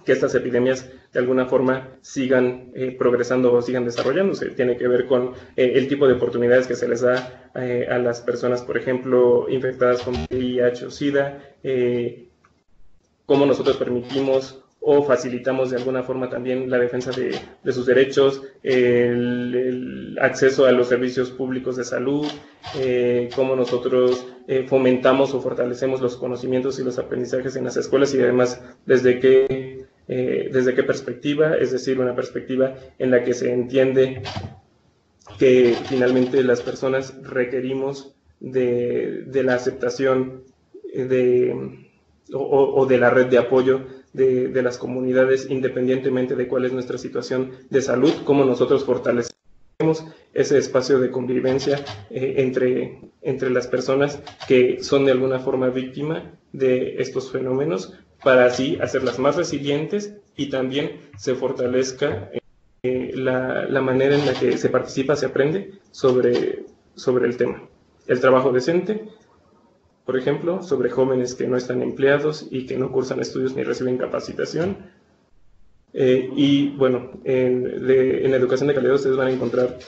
estas epidemias de alguna forma sigan progresando o sigan desarrollándose. Tiene que ver con el tipo de oportunidades que se les da a las personas, por ejemplo, infectadas con VIH o SIDA, cómo nosotros permitimos o facilitamos de alguna forma también la defensa de sus derechos, el acceso a los servicios públicos de salud, cómo nosotros fomentamos o fortalecemos los conocimientos y los aprendizajes en las escuelas, y además desde qué perspectiva, es decir, una perspectiva en la que se entiende que finalmente las personas requerimos de la aceptación o de la red de apoyo de las comunidades, independientemente de cuál es nuestra situación de salud, cómo nosotros fortalecemos ese espacio de convivencia entre las personas que son de alguna forma víctima de estos fenómenos, para así hacerlas más resilientes y también se fortalezca la manera en la que se participa, se aprende sobre el tema. El trabajo decente, por ejemplo, sobre jóvenes que no están empleados y que no cursan estudios ni reciben capacitación. Y bueno, en la educación de calidad ustedes van a encontrar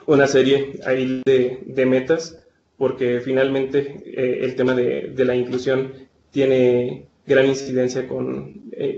una serie ahí de metas, porque finalmente el tema de la inclusión tiene gran incidencia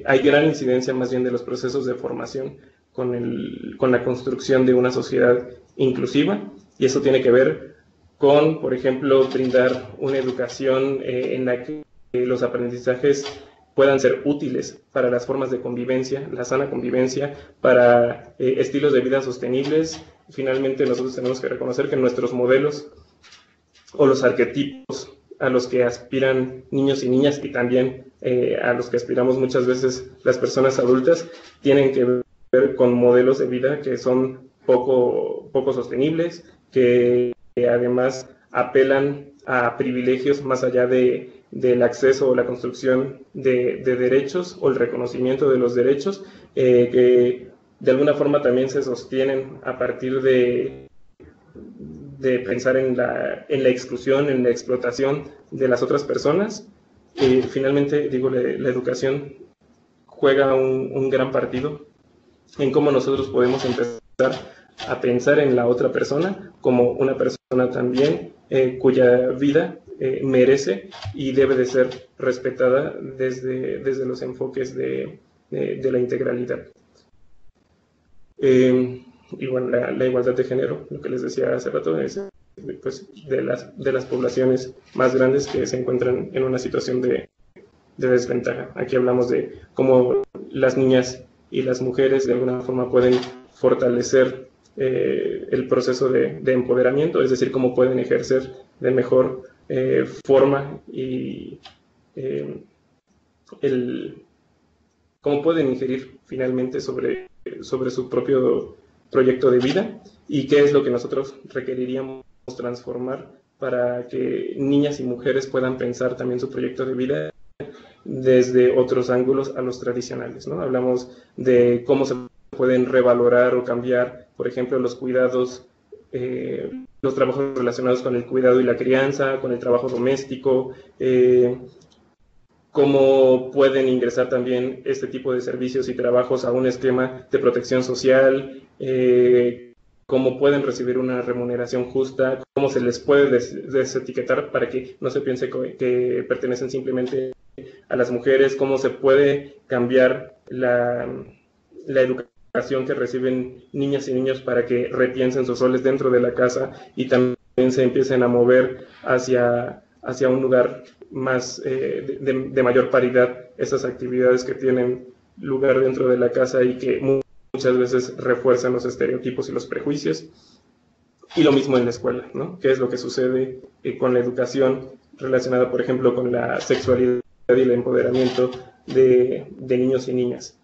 hay gran incidencia más bien de los procesos de formación con la construcción de una sociedad inclusiva, y eso tiene que ver con, por ejemplo, brindar una educación en la que los aprendizajes puedan ser útiles para las formas de convivencia, la sana convivencia, para estilos de vida sostenibles. Finalmente, nosotros tenemos que reconocer que nuestros modelos o los arquetipos a los que aspiran niños y niñas, y también a los que aspiramos muchas veces las personas adultas, tienen que ver con modelos de vida que son poco sostenibles, que además apelan a privilegios más allá del acceso o la construcción de derechos o el reconocimiento de los derechos, que de alguna forma también se sostienen a partir de pensar en la exclusión, en la explotación de las otras personas. Finalmente, digo, la educación juega un gran partido en cómo nosotros podemos empezar a pensar en la otra persona como una persona también cuya vida merece y debe de ser respetada desde los enfoques de la integralidad. Y bueno, la igualdad de género, lo que les decía hace rato, es pues, de las poblaciones más grandes que se encuentran en una situación de desventaja. Aquí hablamos de cómo las niñas y las mujeres de alguna forma pueden fortalecer el proceso de empoderamiento, es decir, cómo pueden ejercer de mejor forma y cómo pueden ingerir finalmente sobre su propio proyecto de vida, y qué es lo que nosotros requeriríamos transformar para que niñas y mujeres puedan pensar también su proyecto de vida desde otros ángulos a los tradicionales, ¿no? Hablamos de cómo se pueden revalorar o cambiar, por ejemplo, los cuidados, los trabajos relacionados con el cuidado y la crianza, con el trabajo doméstico, cómo pueden ingresar también este tipo de servicios y trabajos a un esquema de protección social, cómo pueden recibir una remuneración justa, cómo se les puede desetiquetar para que no se piense que pertenecen simplemente a las mujeres, cómo se puede cambiar la educación que reciben niñas y niños para que repiensen sus roles dentro de la casa y también se empiecen a mover hacia un lugar más de mayor paridad, esas actividades que tienen lugar dentro de la casa y que muchas veces refuerzan los estereotipos y los prejuicios. Y lo mismo en la escuela, ¿no? ¿Qué es lo que sucede con la educación relacionada, por ejemplo, con la sexualidad y el empoderamiento de niños y niñas?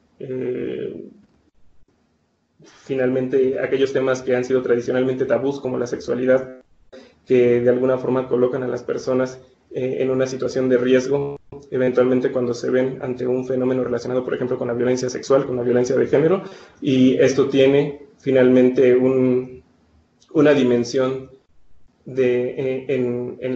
finalmente aquellos temas que han sido tradicionalmente tabús, como la sexualidad, que de alguna forma colocan a las personas en una situación de riesgo, eventualmente cuando se ven ante un fenómeno relacionado, por ejemplo, con la violencia sexual, con la violencia de género, y esto tiene finalmente una dimensión en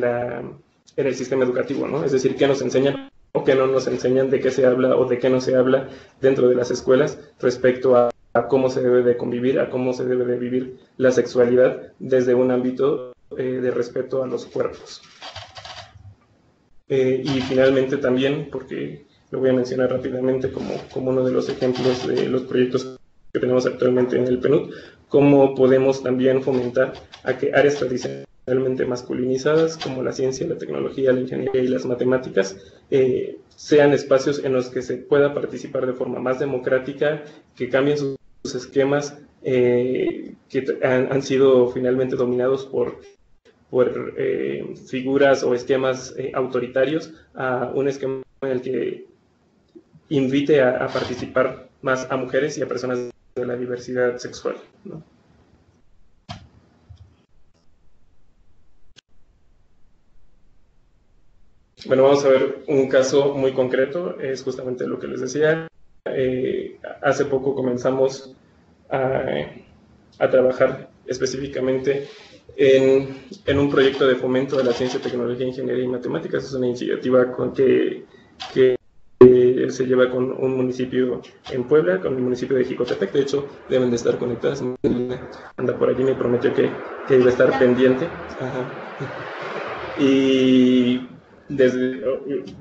el sistema educativo, ¿no? Es decir, qué nos enseñan o qué no nos enseñan, de qué se habla o de qué no se habla dentro de las escuelas respecto a cómo se debe de convivir, a cómo se debe de vivir la sexualidad desde un ámbito de respeto a los cuerpos. Y finalmente también, porque lo voy a mencionar rápidamente como uno de los ejemplos de los proyectos que tenemos actualmente en el PNUD, cómo podemos también fomentar a que áreas tradicionalmente masculinizadas como la ciencia, la tecnología, la ingeniería y las matemáticas sean espacios en los que se pueda participar de forma más democrática, que cambien sus esquemas que han sido finalmente dominados por figuras o esquemas autoritarios, a un esquema en el que invite a participar más a mujeres y a personas de la diversidad sexual, ¿no? Bueno, vamos a ver un caso muy concreto, es justamente lo que les decía. Hace poco comenzamos a trabajar específicamente en un proyecto de fomento de la ciencia, tecnología, ingeniería y matemáticas. Es una iniciativa que se lleva con un municipio en Puebla, con el municipio de Jicotepec. De hecho, deben de estar conectadas. Anda por allí, me prometió que iba a estar pendiente. Ajá. Y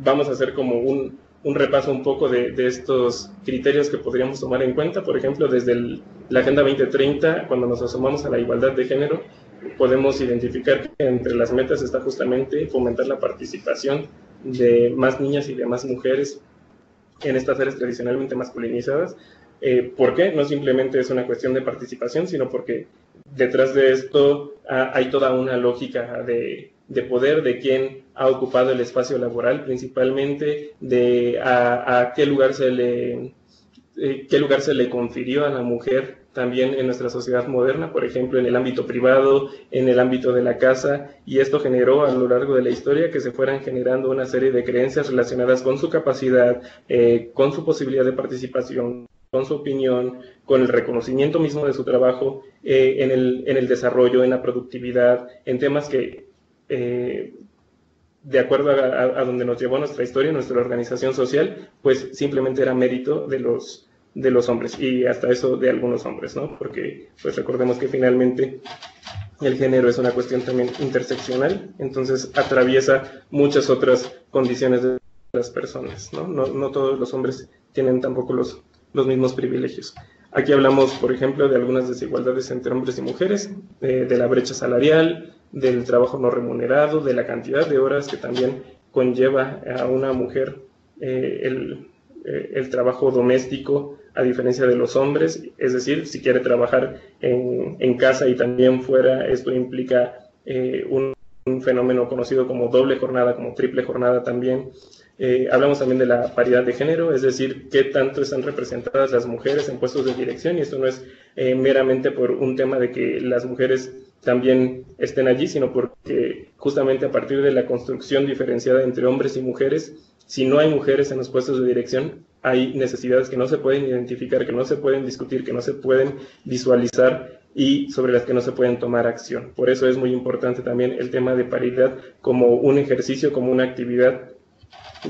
vamos a hacer como un repaso un poco de estos criterios que podríamos tomar en cuenta. Por ejemplo, desde la Agenda 2030, cuando nos asomamos a la igualdad de género, podemos identificar que entre las metas está justamente fomentar la participación de más niñas y de más mujeres en estas áreas tradicionalmente masculinizadas. ¿Por qué? No simplemente es una cuestión de participación, sino porque detrás de esto hay toda una lógica de poder, de quién ha ocupado el espacio laboral principalmente, de a qué lugar se le confirió a la mujer también en nuestra sociedad moderna, por ejemplo, en el ámbito privado, en el ámbito de la casa, y esto generó a lo largo de la historia que se fueran generando una serie de creencias relacionadas con su capacidad, con su posibilidad de participación, con su opinión, con el reconocimiento mismo de su trabajo, en el desarrollo, en la productividad, en temas que, de acuerdo a donde nos llevó nuestra historia, nuestra organización social, pues simplemente era mérito de los hombres, y hasta eso de algunos hombres, ¿no? Porque pues recordemos que finalmente el género es una cuestión también interseccional, entonces atraviesa muchas otras condiciones de las personas, ¿no? No todos los hombres tienen tampoco los mismos privilegios. Aquí hablamos, por ejemplo, de algunas desigualdades entre hombres y mujeres, de la brecha salarial, del trabajo no remunerado, de la cantidad de horas que también conlleva a una mujer el trabajo doméstico, a diferencia de los hombres. Es decir, si quiere trabajar en casa y también fuera, esto implica un fenómeno conocido como doble jornada, como triple jornada también. Hablamos también de la paridad de género, es decir, qué tanto están representadas las mujeres en puestos de dirección, y esto no es meramente por un tema de que las mujeres también estén allí, sino porque justamente a partir de la construcción diferenciada entre hombres y mujeres, si no hay mujeres en los puestos de dirección, hay necesidades que no se pueden identificar, que no se pueden discutir, que no se pueden visualizar y sobre las que no se pueden tomar acción. Por eso es muy importante también el tema de paridad como un ejercicio, como una actividad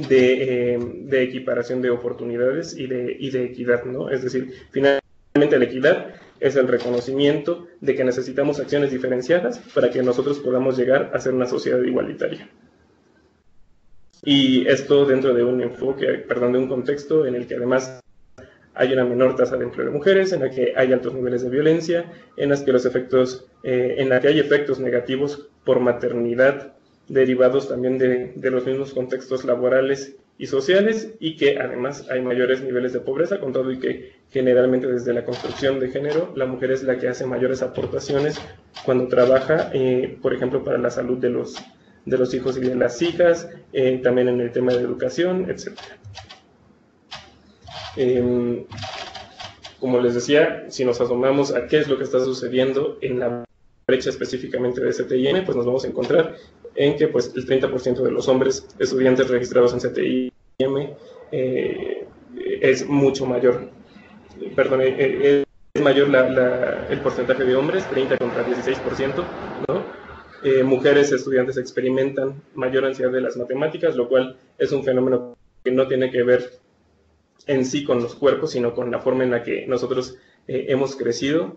de equiparación de oportunidades y de equidad, ¿no? Es decir, finalmente la equidad es el reconocimiento de que necesitamos acciones diferenciadas para que nosotros podamos llegar a ser una sociedad igualitaria. Y esto dentro de un enfoque, de un contexto en el que además hay una menor tasa de empleo de mujeres, en la que hay altos niveles de violencia, en las que en la que hay efectos negativos por maternidad derivados también de los mismos contextos laborales y sociales, y que además hay mayores niveles de pobreza, con todo y que generalmente desde la construcción de género la mujer es la que hace mayores aportaciones cuando trabaja, por ejemplo, para la salud de los hijos y de las hijas, también en el tema de educación, etc. Como les decía, si nos asomamos a qué es lo que está sucediendo en la brecha específicamente de CTIM, pues nos vamos a encontrar en que pues, el 30% de los hombres estudiantes registrados en CTIM es mucho mayor, perdón, es mayor el porcentaje de hombres, 30 contra 16%, ¿no? Mujeres estudiantes experimentan mayor ansiedad de las matemáticas, lo cual es un fenómeno que no tiene que ver en sí con los cuerpos, sino con la forma en la que nosotros hemos crecido.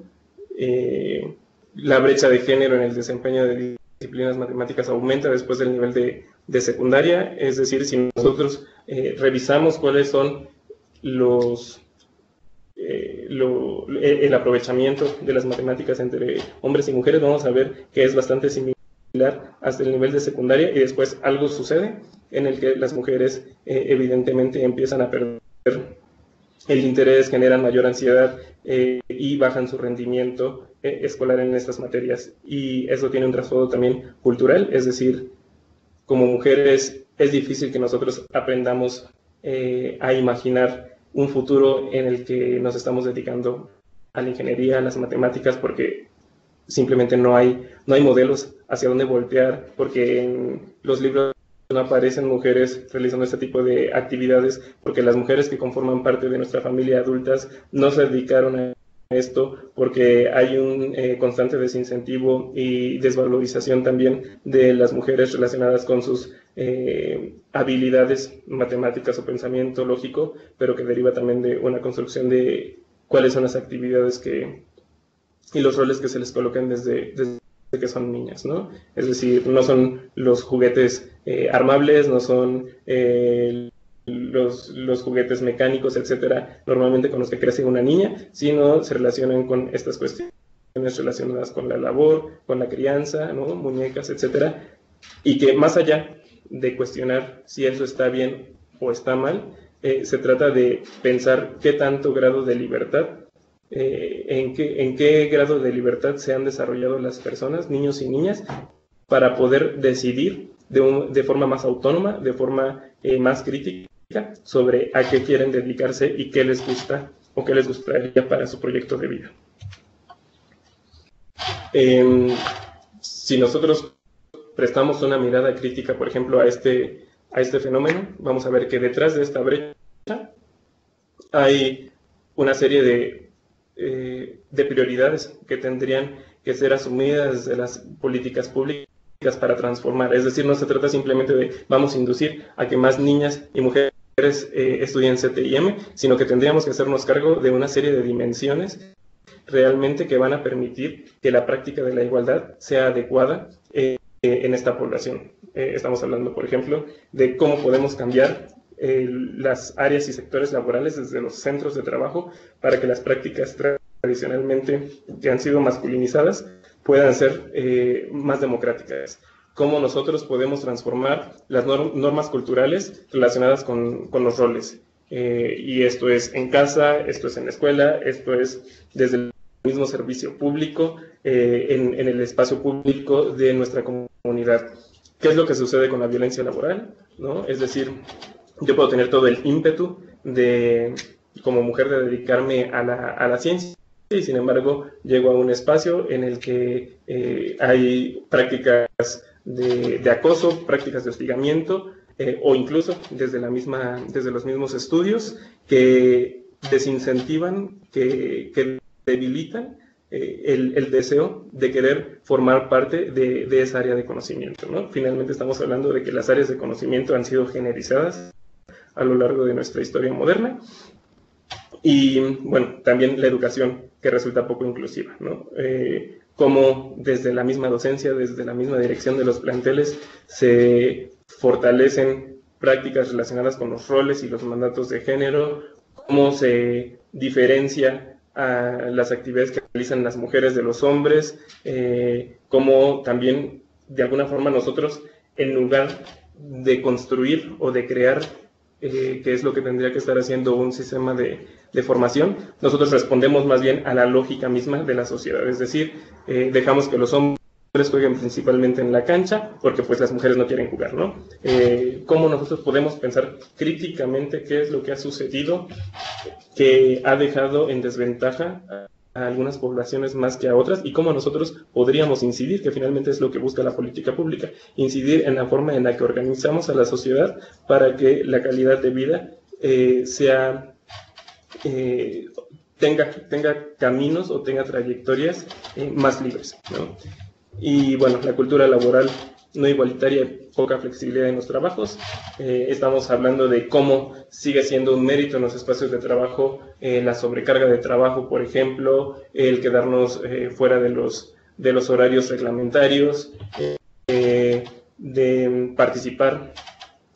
La brecha de género en el desempeño de disciplinas matemáticas aumenta después del nivel de secundaria, es decir, si nosotros revisamos cuáles son el aprovechamiento de las matemáticas entre hombres y mujeres, vamos a ver que es bastante similar hasta el nivel de secundaria, y después algo sucede en el que las mujeres evidentemente empiezan a perder el interés, generan mayor ansiedad y bajan su rendimiento escolar en estas materias. Y eso tiene un trasfondo también cultural, es decir, como mujeres es difícil que nosotros aprendamos a imaginar un futuro en el que nos estamos dedicando a la ingeniería, a las matemáticas, porque simplemente no hay modelos hacia dónde voltear, porque en los libros no aparecen mujeres realizando este tipo de actividades, porque las mujeres que conforman parte de nuestra familia adultas no se dedicaron a esto, porque hay un constante desincentivo y desvalorización también de las mujeres relacionadas con sus habilidades matemáticas o pensamiento lógico, pero que deriva también de una construcción de cuáles son las actividades y los roles que se les colocan desde que son niñas, ¿no? Es decir, no son los juguetes armables, no son los juguetes mecánicos, etcétera, normalmente con los que crece una niña, sino se relacionan con estas cuestiones relacionadas con la labor, con la crianza, ¿no? Muñecas, etcétera, y que más allá de cuestionar si eso está bien o está mal, se trata de pensar qué tanto grado de libertad en qué grado de libertad se han desarrollado las personas, niños y niñas, para poder decidir de forma más autónoma, de forma más crítica, sobre a qué quieren dedicarse y qué les gusta o qué les gustaría para su proyecto de vida. Si nosotros prestamos una mirada crítica, por ejemplo, a este fenómeno, vamos a ver que detrás de esta brecha hay una serie de prioridades que tendrían que ser asumidas desde las políticas públicas para transformar. Es decir, no se trata simplemente de vamos a inducir a que más niñas y mujeres estudien CTIM, sino que tendríamos que hacernos cargo de una serie de dimensiones realmente que van a permitir que la práctica de la igualdad sea adecuada en esta población. Estamos hablando, por ejemplo, de cómo podemos cambiar las áreas y sectores laborales desde los centros de trabajo para que las prácticas tradicionalmente que han sido masculinizadas puedan ser más democráticas. Cómo nosotros podemos transformar las normas culturales relacionadas con los roles. Y esto es en casa, esto es en la escuela, esto es desde el mismo servicio público, en el espacio público de nuestra comunidad. ¿Qué es lo que sucede con la violencia laboral? ¿No? Es decir, yo puedo tener todo el ímpetu como mujer de dedicarme a la ciencia, y sin embargo llego a un espacio en el que hay prácticas de acoso, prácticas de hostigamiento, o incluso desde los mismos estudios que desincentivan, que debilitan el deseo de querer formar parte de esa área de conocimiento, ¿no? Finalmente estamos hablando de que las áreas de conocimiento han sido generizadas a lo largo de nuestra historia moderna, y bueno, también la educación, que resulta poco inclusiva, ¿no? Cómo desde la misma docencia, desde la misma dirección de los planteles, se fortalecen prácticas relacionadas con los roles y los mandatos de género, cómo se diferencia a las actividades que realizan las mujeres de los hombres, cómo también de alguna forma nosotros, en lugar de construir o de crear, que es lo que tendría que estar haciendo un sistema de formación, nosotros respondemos más bien a la lógica misma de la sociedad, es decir, dejamos que los hombres jueguen principalmente en la cancha, porque pues las mujeres no quieren jugar, ¿no? ¿Cómo nosotros podemos pensar críticamente qué es lo que ha sucedido que ha dejado en desventaja a algunas poblaciones más que a otras, y cómo nosotros podríamos incidir, que finalmente es lo que busca la política pública, incidir en la forma en la que organizamos a la sociedad para que la calidad de vida tenga caminos o tenga trayectorias más libres, ¿no? Y bueno, la cultura laboral no igualitaria y poca flexibilidad en los trabajos. Estamos hablando de cómo sigue siendo un mérito en los espacios de trabajo la sobrecarga de trabajo, por ejemplo, el quedarnos fuera de los horarios reglamentarios, de participar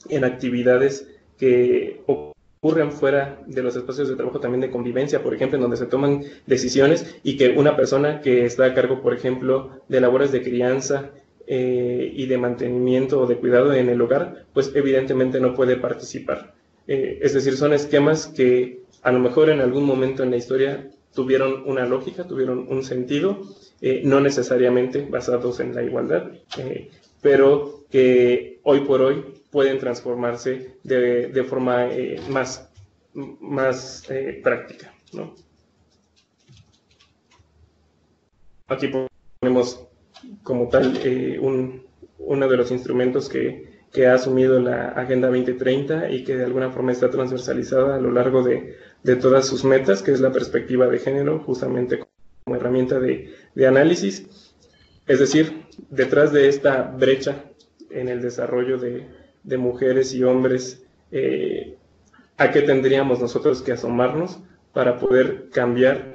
en actividades que ocurren fuera de los espacios de trabajo, también de convivencia, por ejemplo, en donde se toman decisiones y que una persona que está a cargo, por ejemplo, de labores de crianza y de mantenimiento o de cuidado en el hogar, pues evidentemente no puede participar. Es decir, son esquemas que a lo mejor en algún momento en la historia tuvieron una lógica, tuvieron un sentido, no necesariamente basados en la igualdad, pero que hoy por hoy pueden transformarse de forma más práctica, ¿no? Aquí ponemos como tal uno de los instrumentos que ha asumido la Agenda 2030 y que de alguna forma está transversalizada a lo largo de todas sus metas, que es la perspectiva de género, justamente como herramienta de análisis. Es decir, detrás de esta brecha en el desarrollo de mujeres y hombres, ¿a qué tendríamos nosotros que asomarnos para poder cambiar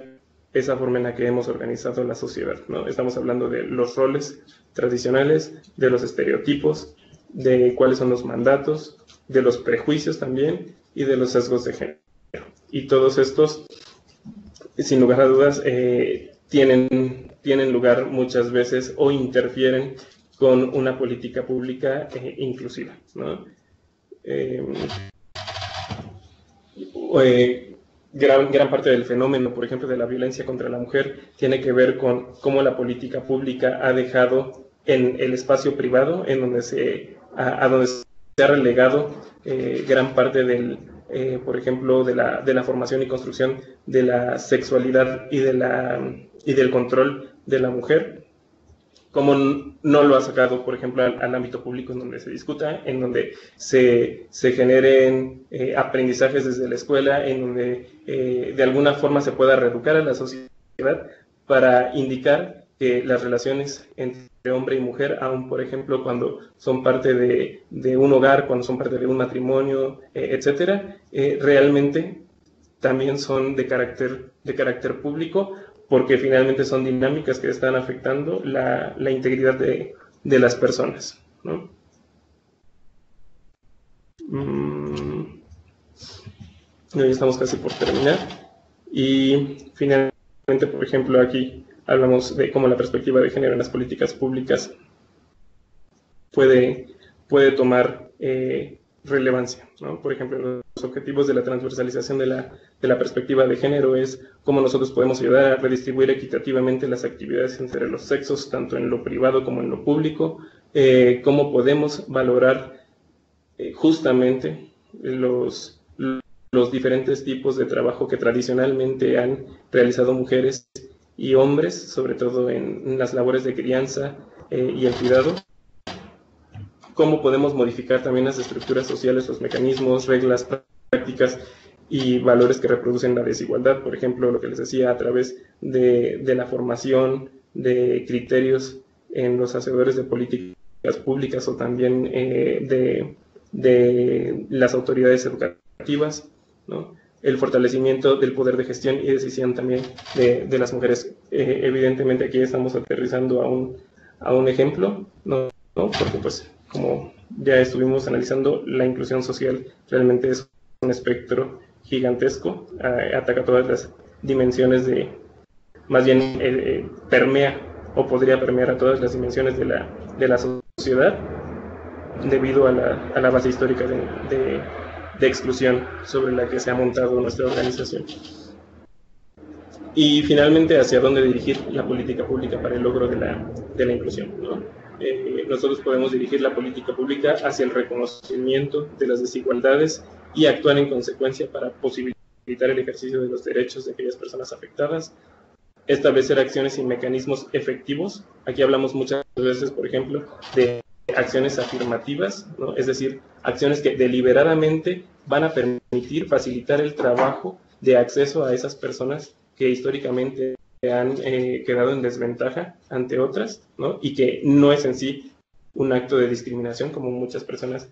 esa forma en la que hemos organizado la sociedad, ¿no? Estamos hablando de los roles tradicionales, de los estereotipos, de cuáles son los mandatos, de los prejuicios también y de los sesgos de género. Y todos estos, sin lugar a dudas, tienen lugar muchas veces o interfieren con una política pública inclusiva, ¿no? Gran parte del fenómeno, por ejemplo, de la violencia contra la mujer tiene que ver con cómo la política pública ha dejado en el espacio privado, en donde a donde se ha relegado gran parte por ejemplo, de la formación y construcción de la sexualidad y del control de la mujer, como no lo ha sacado, por ejemplo, al ámbito público, en donde se discuta, en donde se generen aprendizajes desde la escuela, en donde de alguna forma se pueda reeducar a la sociedad para indicar que las relaciones entre hombre y mujer, aun por ejemplo cuando son parte de un hogar, cuando son parte de un matrimonio, etcétera, realmente también son de carácter público, porque finalmente son dinámicas que están afectando la integridad de las personas, ¿no? Ya estamos casi por terminar. Y finalmente, por ejemplo, aquí hablamos de cómo la perspectiva de género en las políticas públicas puede tomar relevancia, ¿no? Por ejemplo, los objetivos de la transversalización de la perspectiva de género es cómo nosotros podemos ayudar a redistribuir equitativamente las actividades entre los sexos, tanto en lo privado como en lo público, cómo podemos valorar justamente los diferentes tipos de trabajo que tradicionalmente han realizado mujeres y hombres, sobre todo en las labores de crianza y el cuidado. Cómo podemos modificar también las estructuras sociales, los mecanismos, reglas, prácticas y valores que reproducen la desigualdad. Por ejemplo, lo que les decía, a través de la formación de criterios en los hacedores de políticas públicas o también de las autoridades educativas, ¿no? El fortalecimiento del poder de gestión y decisión también de las mujeres. Evidentemente aquí estamos aterrizando a un ejemplo, ¿no? Porque pues como ya estuvimos analizando, la inclusión social realmente es un espectro gigantesco, ataca todas las dimensiones más bien permea o podría permear a todas las dimensiones de la sociedad debido a la base histórica de exclusión sobre la que se ha montado nuestra organización. Y finalmente, hacia dónde dirigir la política pública para el logro de la inclusión, ¿no? Nosotros podemos dirigir la política pública hacia el reconocimiento de las desigualdades y actuar en consecuencia para posibilitar el ejercicio de los derechos de aquellas personas afectadas, establecer acciones y mecanismos efectivos. Aquí hablamos muchas veces, por ejemplo, de acciones afirmativas, ¿no? Es decir, acciones que deliberadamente van a permitir facilitar el trabajo de acceso a esas personas que históricamente han quedado en desventaja ante otras, ¿no? Y que no es en sí un acto de discriminación, como muchas personas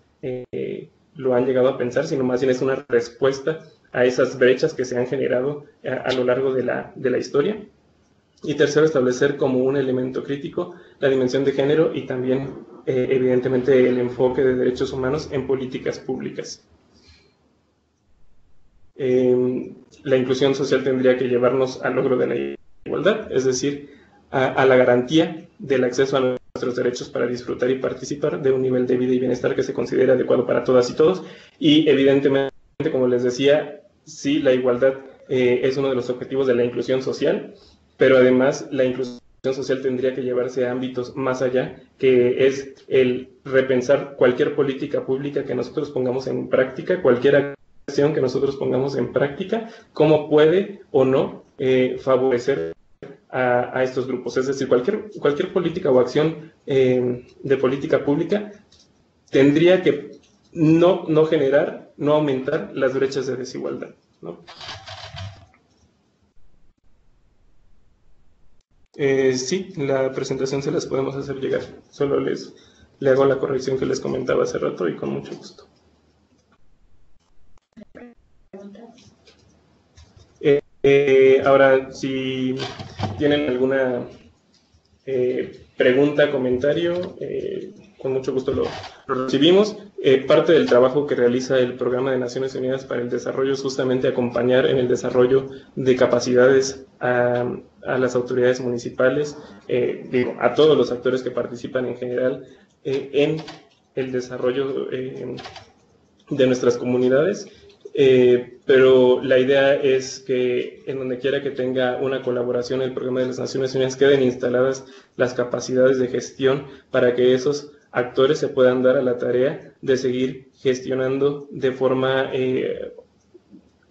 lo han llegado a pensar, sino más bien es una respuesta a esas brechas que se han generado a lo largo de la historia. Y tercero, establecer como un elemento crítico la dimensión de género y también, evidentemente, el enfoque de derechos humanos en políticas públicas. La inclusión social tendría que llevarnos al logro de la igualdad, es decir, a la garantía del acceso a nuestros derechos para disfrutar y participar de un nivel de vida y bienestar que se considere adecuado para todas y todos. Y evidentemente, como les decía, sí, la igualdad es uno de los objetivos de la inclusión social, pero además la inclusión social tendría que llevarse a ámbitos más allá, que es el repensar cualquier política pública que nosotros pongamos en práctica, cualquier acción que nosotros pongamos en práctica, cómo puede o no favorecer a estos grupos. Es decir, cualquier política o acción de política pública tendría que no generar, no aumentar las brechas de desigualdad, ¿no? Sí, la presentación se las podemos hacer llegar. Solo le hago la corrección que les comentaba hace rato y con mucho gusto. Ahora, si tienen alguna pregunta, comentario, con mucho gusto lo recibimos. Parte del trabajo que realiza el Programa de Naciones Unidas para el Desarrollo es justamente acompañar en el desarrollo de capacidades a las autoridades municipales, a todos los actores que participan en general en el desarrollo de nuestras comunidades. Pero la idea es que en donde quiera que tenga una colaboración el Programa de las Naciones Unidas queden instaladas las capacidades de gestión para que esos actores se puedan dar a la tarea de seguir gestionando de forma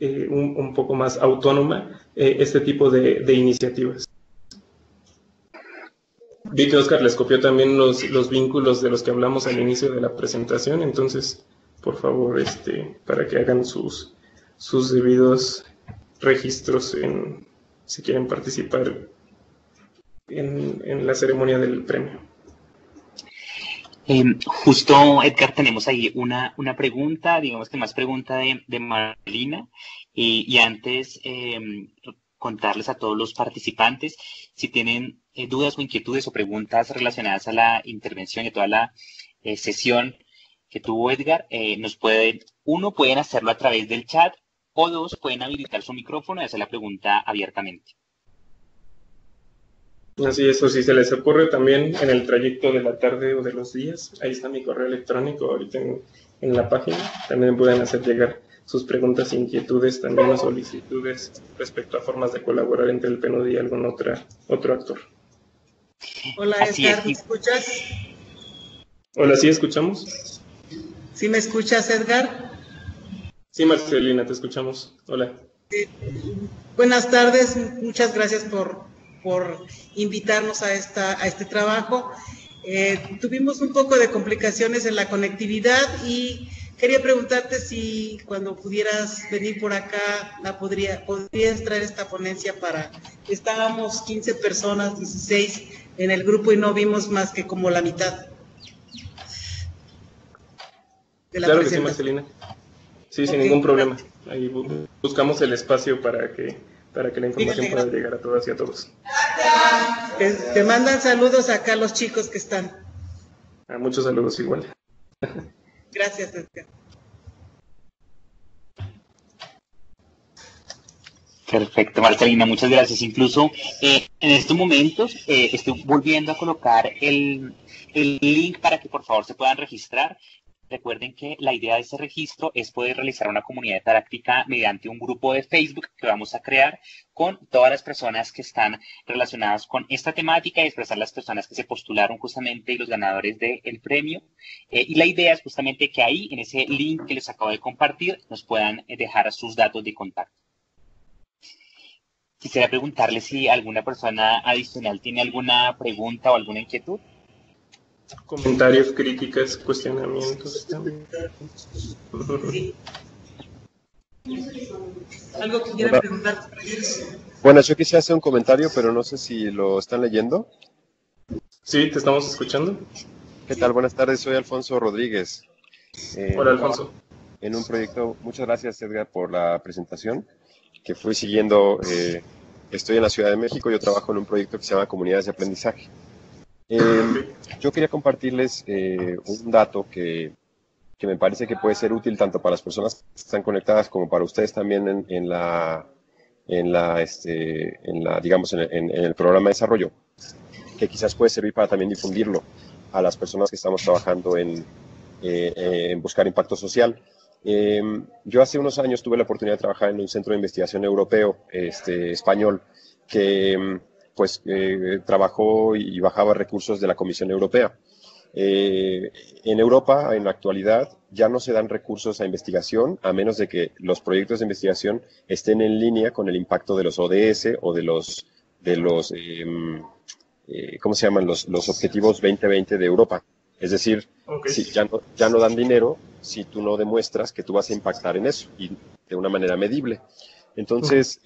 un poco más autónoma este tipo de iniciativas. Vi que Oscar les copió también los vínculos de los que hablamos al inicio de la presentación, entonces por favor, para que hagan sus debidos registros si quieren participar en la ceremonia del premio. Justo, Edgar, tenemos ahí una pregunta, digamos que más pregunta de Marlina, y antes contarles a todos los participantes si tienen dudas o inquietudes o preguntas relacionadas a la intervención y a toda la sesión que tuvo Edgar, pueden hacerlo a través del chat, o dos, pueden habilitar su micrófono y hacer la pregunta abiertamente. Así es, o si se les ocurre también en el trayecto de la tarde o de los días, ahí está mi correo electrónico ahorita en la página, también pueden hacer llegar sus preguntas, inquietudes, también o solicitudes respecto a formas de colaborar entre el PNUD y algún otro actor. Hola, Edgar, ¿me escuchas? Hola, ¿sí escuchamos? ¿Sí me escuchas, Edgar? Sí, Marcelina, te escuchamos. Hola. Buenas tardes, muchas gracias por invitarnos a este trabajo. Tuvimos un poco de complicaciones en la conectividad y quería preguntarte si cuando pudieras venir por acá podrías traer esta ponencia estábamos 15 personas, 16 en el grupo y no vimos más que como la mitad. Claro que sí, Marcelina. Sí, sin ningún problema. Ahí buscamos el espacio para que la información pueda llegar a todas y a todos. Te mandan saludos acá los chicos que están. Muchos saludos igual. Gracias, Edgar. Perfecto, Marcelina, muchas gracias. Incluso en estos momentos estoy volviendo a colocar el link para que por favor se puedan registrar. recuerden que la idea de ese registro es poder realizar una comunidad de práctica mediante un grupo de Facebook que vamos a crear con todas las personas que están relacionadas con esta temática y expresar las personas que se postularon justamente y los ganadores del premio. Y la idea es justamente que ahí, en ese link que les acabo de compartir, nos puedan dejar sus datos de contacto. Quisiera preguntarle si alguna persona adicional tiene alguna pregunta o alguna inquietud. Comentarios, críticas, cuestionamientos también. Sí. ¿Algo que quieran preguntar? Bueno, yo quisiera hacer un comentario, pero no sé si lo están leyendo. Sí, te estamos escuchando. ¿Qué tal? Buenas tardes, soy Alfonso Rodríguez. Hola, Alfonso. En un proyecto, muchas gracias, Edgar, por la presentación, que fui siguiendo. Estoy en la Ciudad de México, yo trabajo en un proyecto que se llama Comunidades de Aprendizaje. Yo quería compartirles un dato que me parece que puede ser útil tanto para las personas que están conectadas como para ustedes también digamos, en el programa de desarrollo, que quizás puede servir para también difundirlo a las personas que estamos trabajando en buscar impacto social. Yo hace unos años tuve la oportunidad de trabajar en un centro de investigación europeo, español, que trabajó y bajaba recursos de la Comisión Europea. En Europa, en la actualidad, ya no se dan recursos a investigación a menos de que los proyectos de investigación estén en línea con el impacto de los ODS o de los ¿cómo se llaman? Los Objetivos 2020 de Europa. Es decir, si ya no dan dinero si tú no demuestras que tú vas a impactar en eso y de una manera medible. Entonces,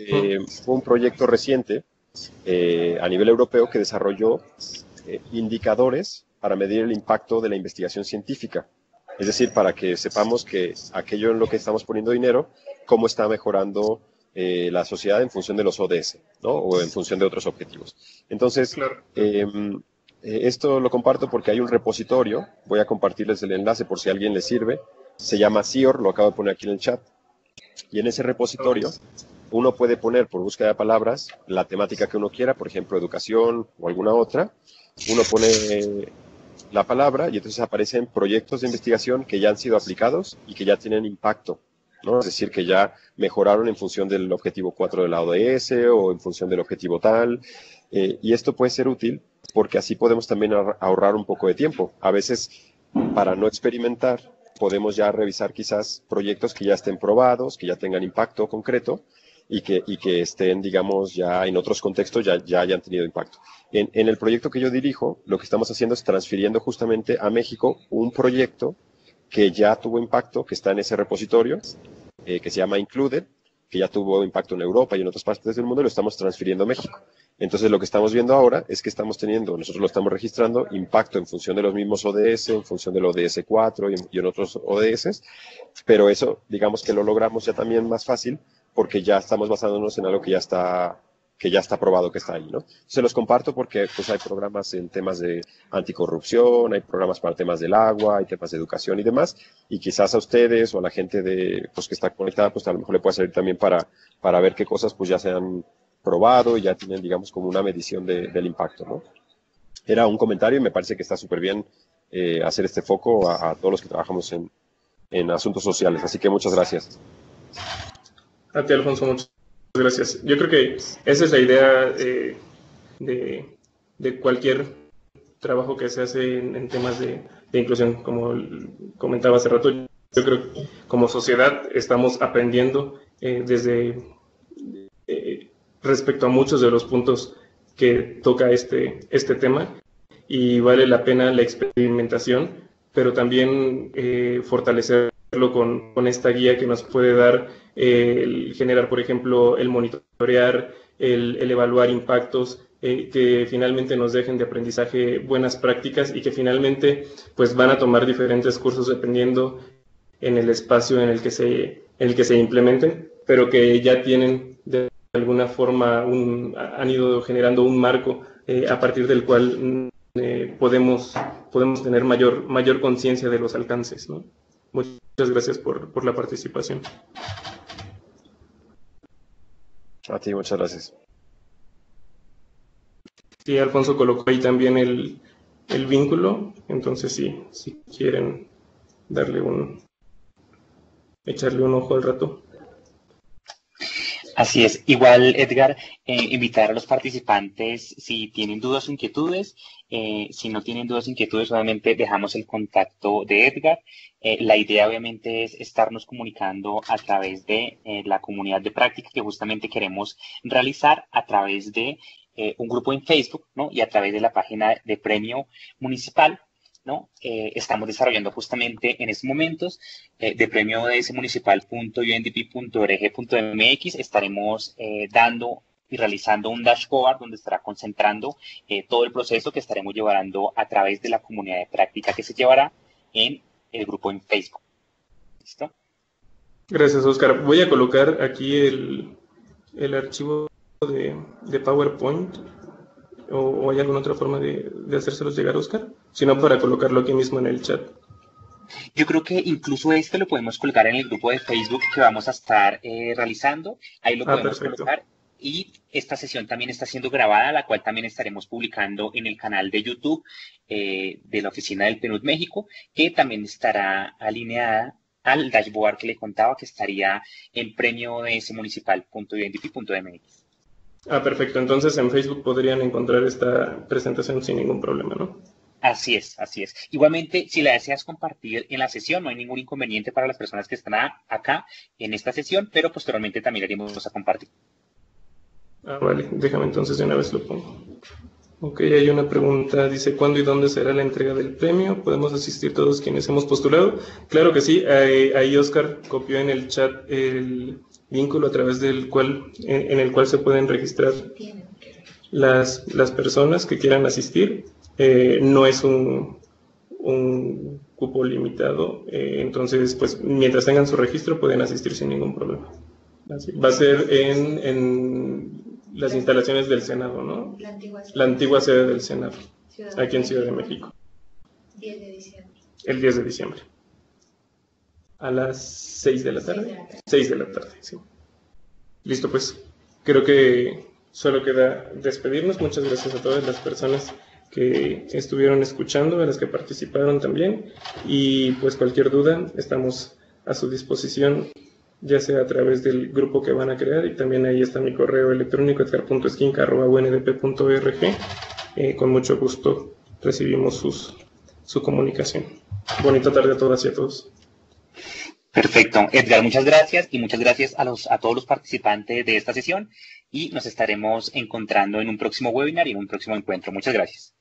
fue un proyecto reciente a nivel europeo que desarrolló indicadores para medir el impacto de la investigación científica. Es decir, para que sepamos que aquello en lo que estamos poniendo dinero, cómo está mejorando la sociedad en función de los ODS, ¿no? O en función de otros objetivos. Entonces, claro. Esto lo comparto porque hay un repositorio, voy a compartirles el enlace por si a alguien le sirve, se llama CIOR, lo acabo de poner aquí en el chat, y en ese repositorio uno puede poner por búsqueda de palabras la temática que uno quiera, por ejemplo, educación o alguna otra, uno pone la palabra y entonces aparecen proyectos de investigación que ya han sido aplicados y que ya tienen impacto, ¿no? Es decir, que ya mejoraron en función del objetivo 4 de la ODS o en función del objetivo tal, y esto puede ser útil porque así podemos también ahorrar un poco de tiempo. A veces, para no experimentar, podemos ya revisar quizás proyectos que ya estén probados, que ya tengan impacto concreto y que estén, digamos, ya en otros contextos ya hayan tenido impacto. En el proyecto que yo dirijo, lo que estamos haciendo es transfiriendo justamente a México un proyecto que ya tuvo impacto, que está en ese repositorio, que se llama Included, que ya tuvo impacto en Europa y en otras partes del mundo, y lo estamos transfiriendo a México. Entonces, lo que estamos viendo ahora es que estamos teniendo, nosotros lo estamos registrando, impacto en función de los mismos ODS, en función del ODS 4 y en otros ODS, pero eso, digamos que lo logramos ya también más fácil porque ya estamos basándonos en algo que ya está probado que está ahí, ¿no? Se los comparto porque pues hay programas en temas de anticorrupción, hay programas para temas del agua, hay temas de educación y demás, y quizás a ustedes o a la gente pues que está conectada, pues a lo mejor le puede servir también para ver qué cosas pues ya se han probado y ya tienen, digamos, como una medición del impacto, ¿no? Era un comentario y me parece que está súper bien hacer este foco a todos los que trabajamos en asuntos sociales, así que muchas gracias. A ti, Alfonso, muchas gracias. Yo creo que esa es la idea de cualquier trabajo que se hace en temas de inclusión, como comentaba hace rato. Yo creo que como sociedad estamos aprendiendo respecto a muchos de los puntos que toca este tema, y vale la pena la experimentación, pero también fortalecerlo con esta guía que nos puede dar el generar, por ejemplo, el monitorear, el evaluar impactos, que finalmente nos dejen de aprendizaje buenas prácticas y que finalmente pues van a tomar diferentes cursos dependiendo en el espacio en el que se implementen, pero que ya tienen de alguna forma han ido generando un marco a partir del cual podemos tener mayor conciencia de los alcances, ¿no? Muchas gracias por la participación. A ti, muchas gracias. Sí, Alfonso colocó ahí también el vínculo, entonces sí, si quieren echarle un ojo al rato. Así es. Igual, Edgar, invitar a los participantes si tienen dudas o inquietudes. Si no tienen dudas o inquietudes, obviamente dejamos el contacto de Edgar. La idea, obviamente, es estarnos comunicando a través de la comunidad de práctica que justamente queremos realizar a través de un grupo en Facebook, ¿no? Y a través de la página de Premio Municipal, ¿no? Estamos desarrollando justamente en estos momentos de premio municipal.undp.org.mx. Estaremos dando y realizando un dashboard donde estará concentrando todo el proceso que estaremos llevando a través de la comunidad de práctica que se llevará en el grupo en Facebook. ¿Listo? Gracias, Oscar. Voy a colocar aquí el archivo de PowerPoint. ¿O hay alguna otra forma de hacérselos llegar, Oscar? Si no, para colocarlo aquí mismo en el chat. Yo creo que incluso lo podemos colocar en el grupo de Facebook que vamos a estar realizando. Ahí lo podemos colocar. Y esta sesión también está siendo grabada, la cual también estaremos publicando en el canal de YouTube de la oficina del PNUD México, que también estará alineada al dashboard que le contaba, que estaría en premio.municipal.undp.mx. Perfecto. Entonces en Facebook podrían encontrar esta presentación sin ningún problema, ¿no? Así es, así es. Igualmente, si la deseas compartir en la sesión, no hay ningún inconveniente para las personas que están acá en esta sesión, pero posteriormente también la iremos a compartir. Vale, déjame entonces de una vez lo pongo. Ok, hay una pregunta, dice, ¿cuándo y dónde será la entrega del premio? ¿Podemos asistir todos quienes hemos postulado? Claro que sí, ahí Oscar copió en el chat el vínculo a través del cual, en el cual se pueden registrar las personas que quieran asistir. No es un cupo limitado, entonces, pues, mientras tengan su registro pueden asistir sin ningún problema. Así, va a ser en las instalaciones del Senado, ¿no? La antigua sede del Senado, aquí en Ciudad de México. 10 de diciembre. El 10 de diciembre. A las 6 de la tarde. 6 de la tarde, sí. Listo, pues. Creo que solo queda despedirnos. Muchas gracias a todas las personas que estuvieron escuchando, a las que participaron también. Y pues cualquier duda, estamos a su disposición, ya sea a través del grupo que van a crear, y también ahí está mi correo electrónico, edgar.esquinca@undp.org. Con mucho gusto recibimos su comunicación. Bonita tarde a todas y a todos. Perfecto. Edgar, muchas gracias, y muchas gracias a todos los participantes de esta sesión, y nos estaremos encontrando en un próximo webinar y en un próximo encuentro. Muchas gracias.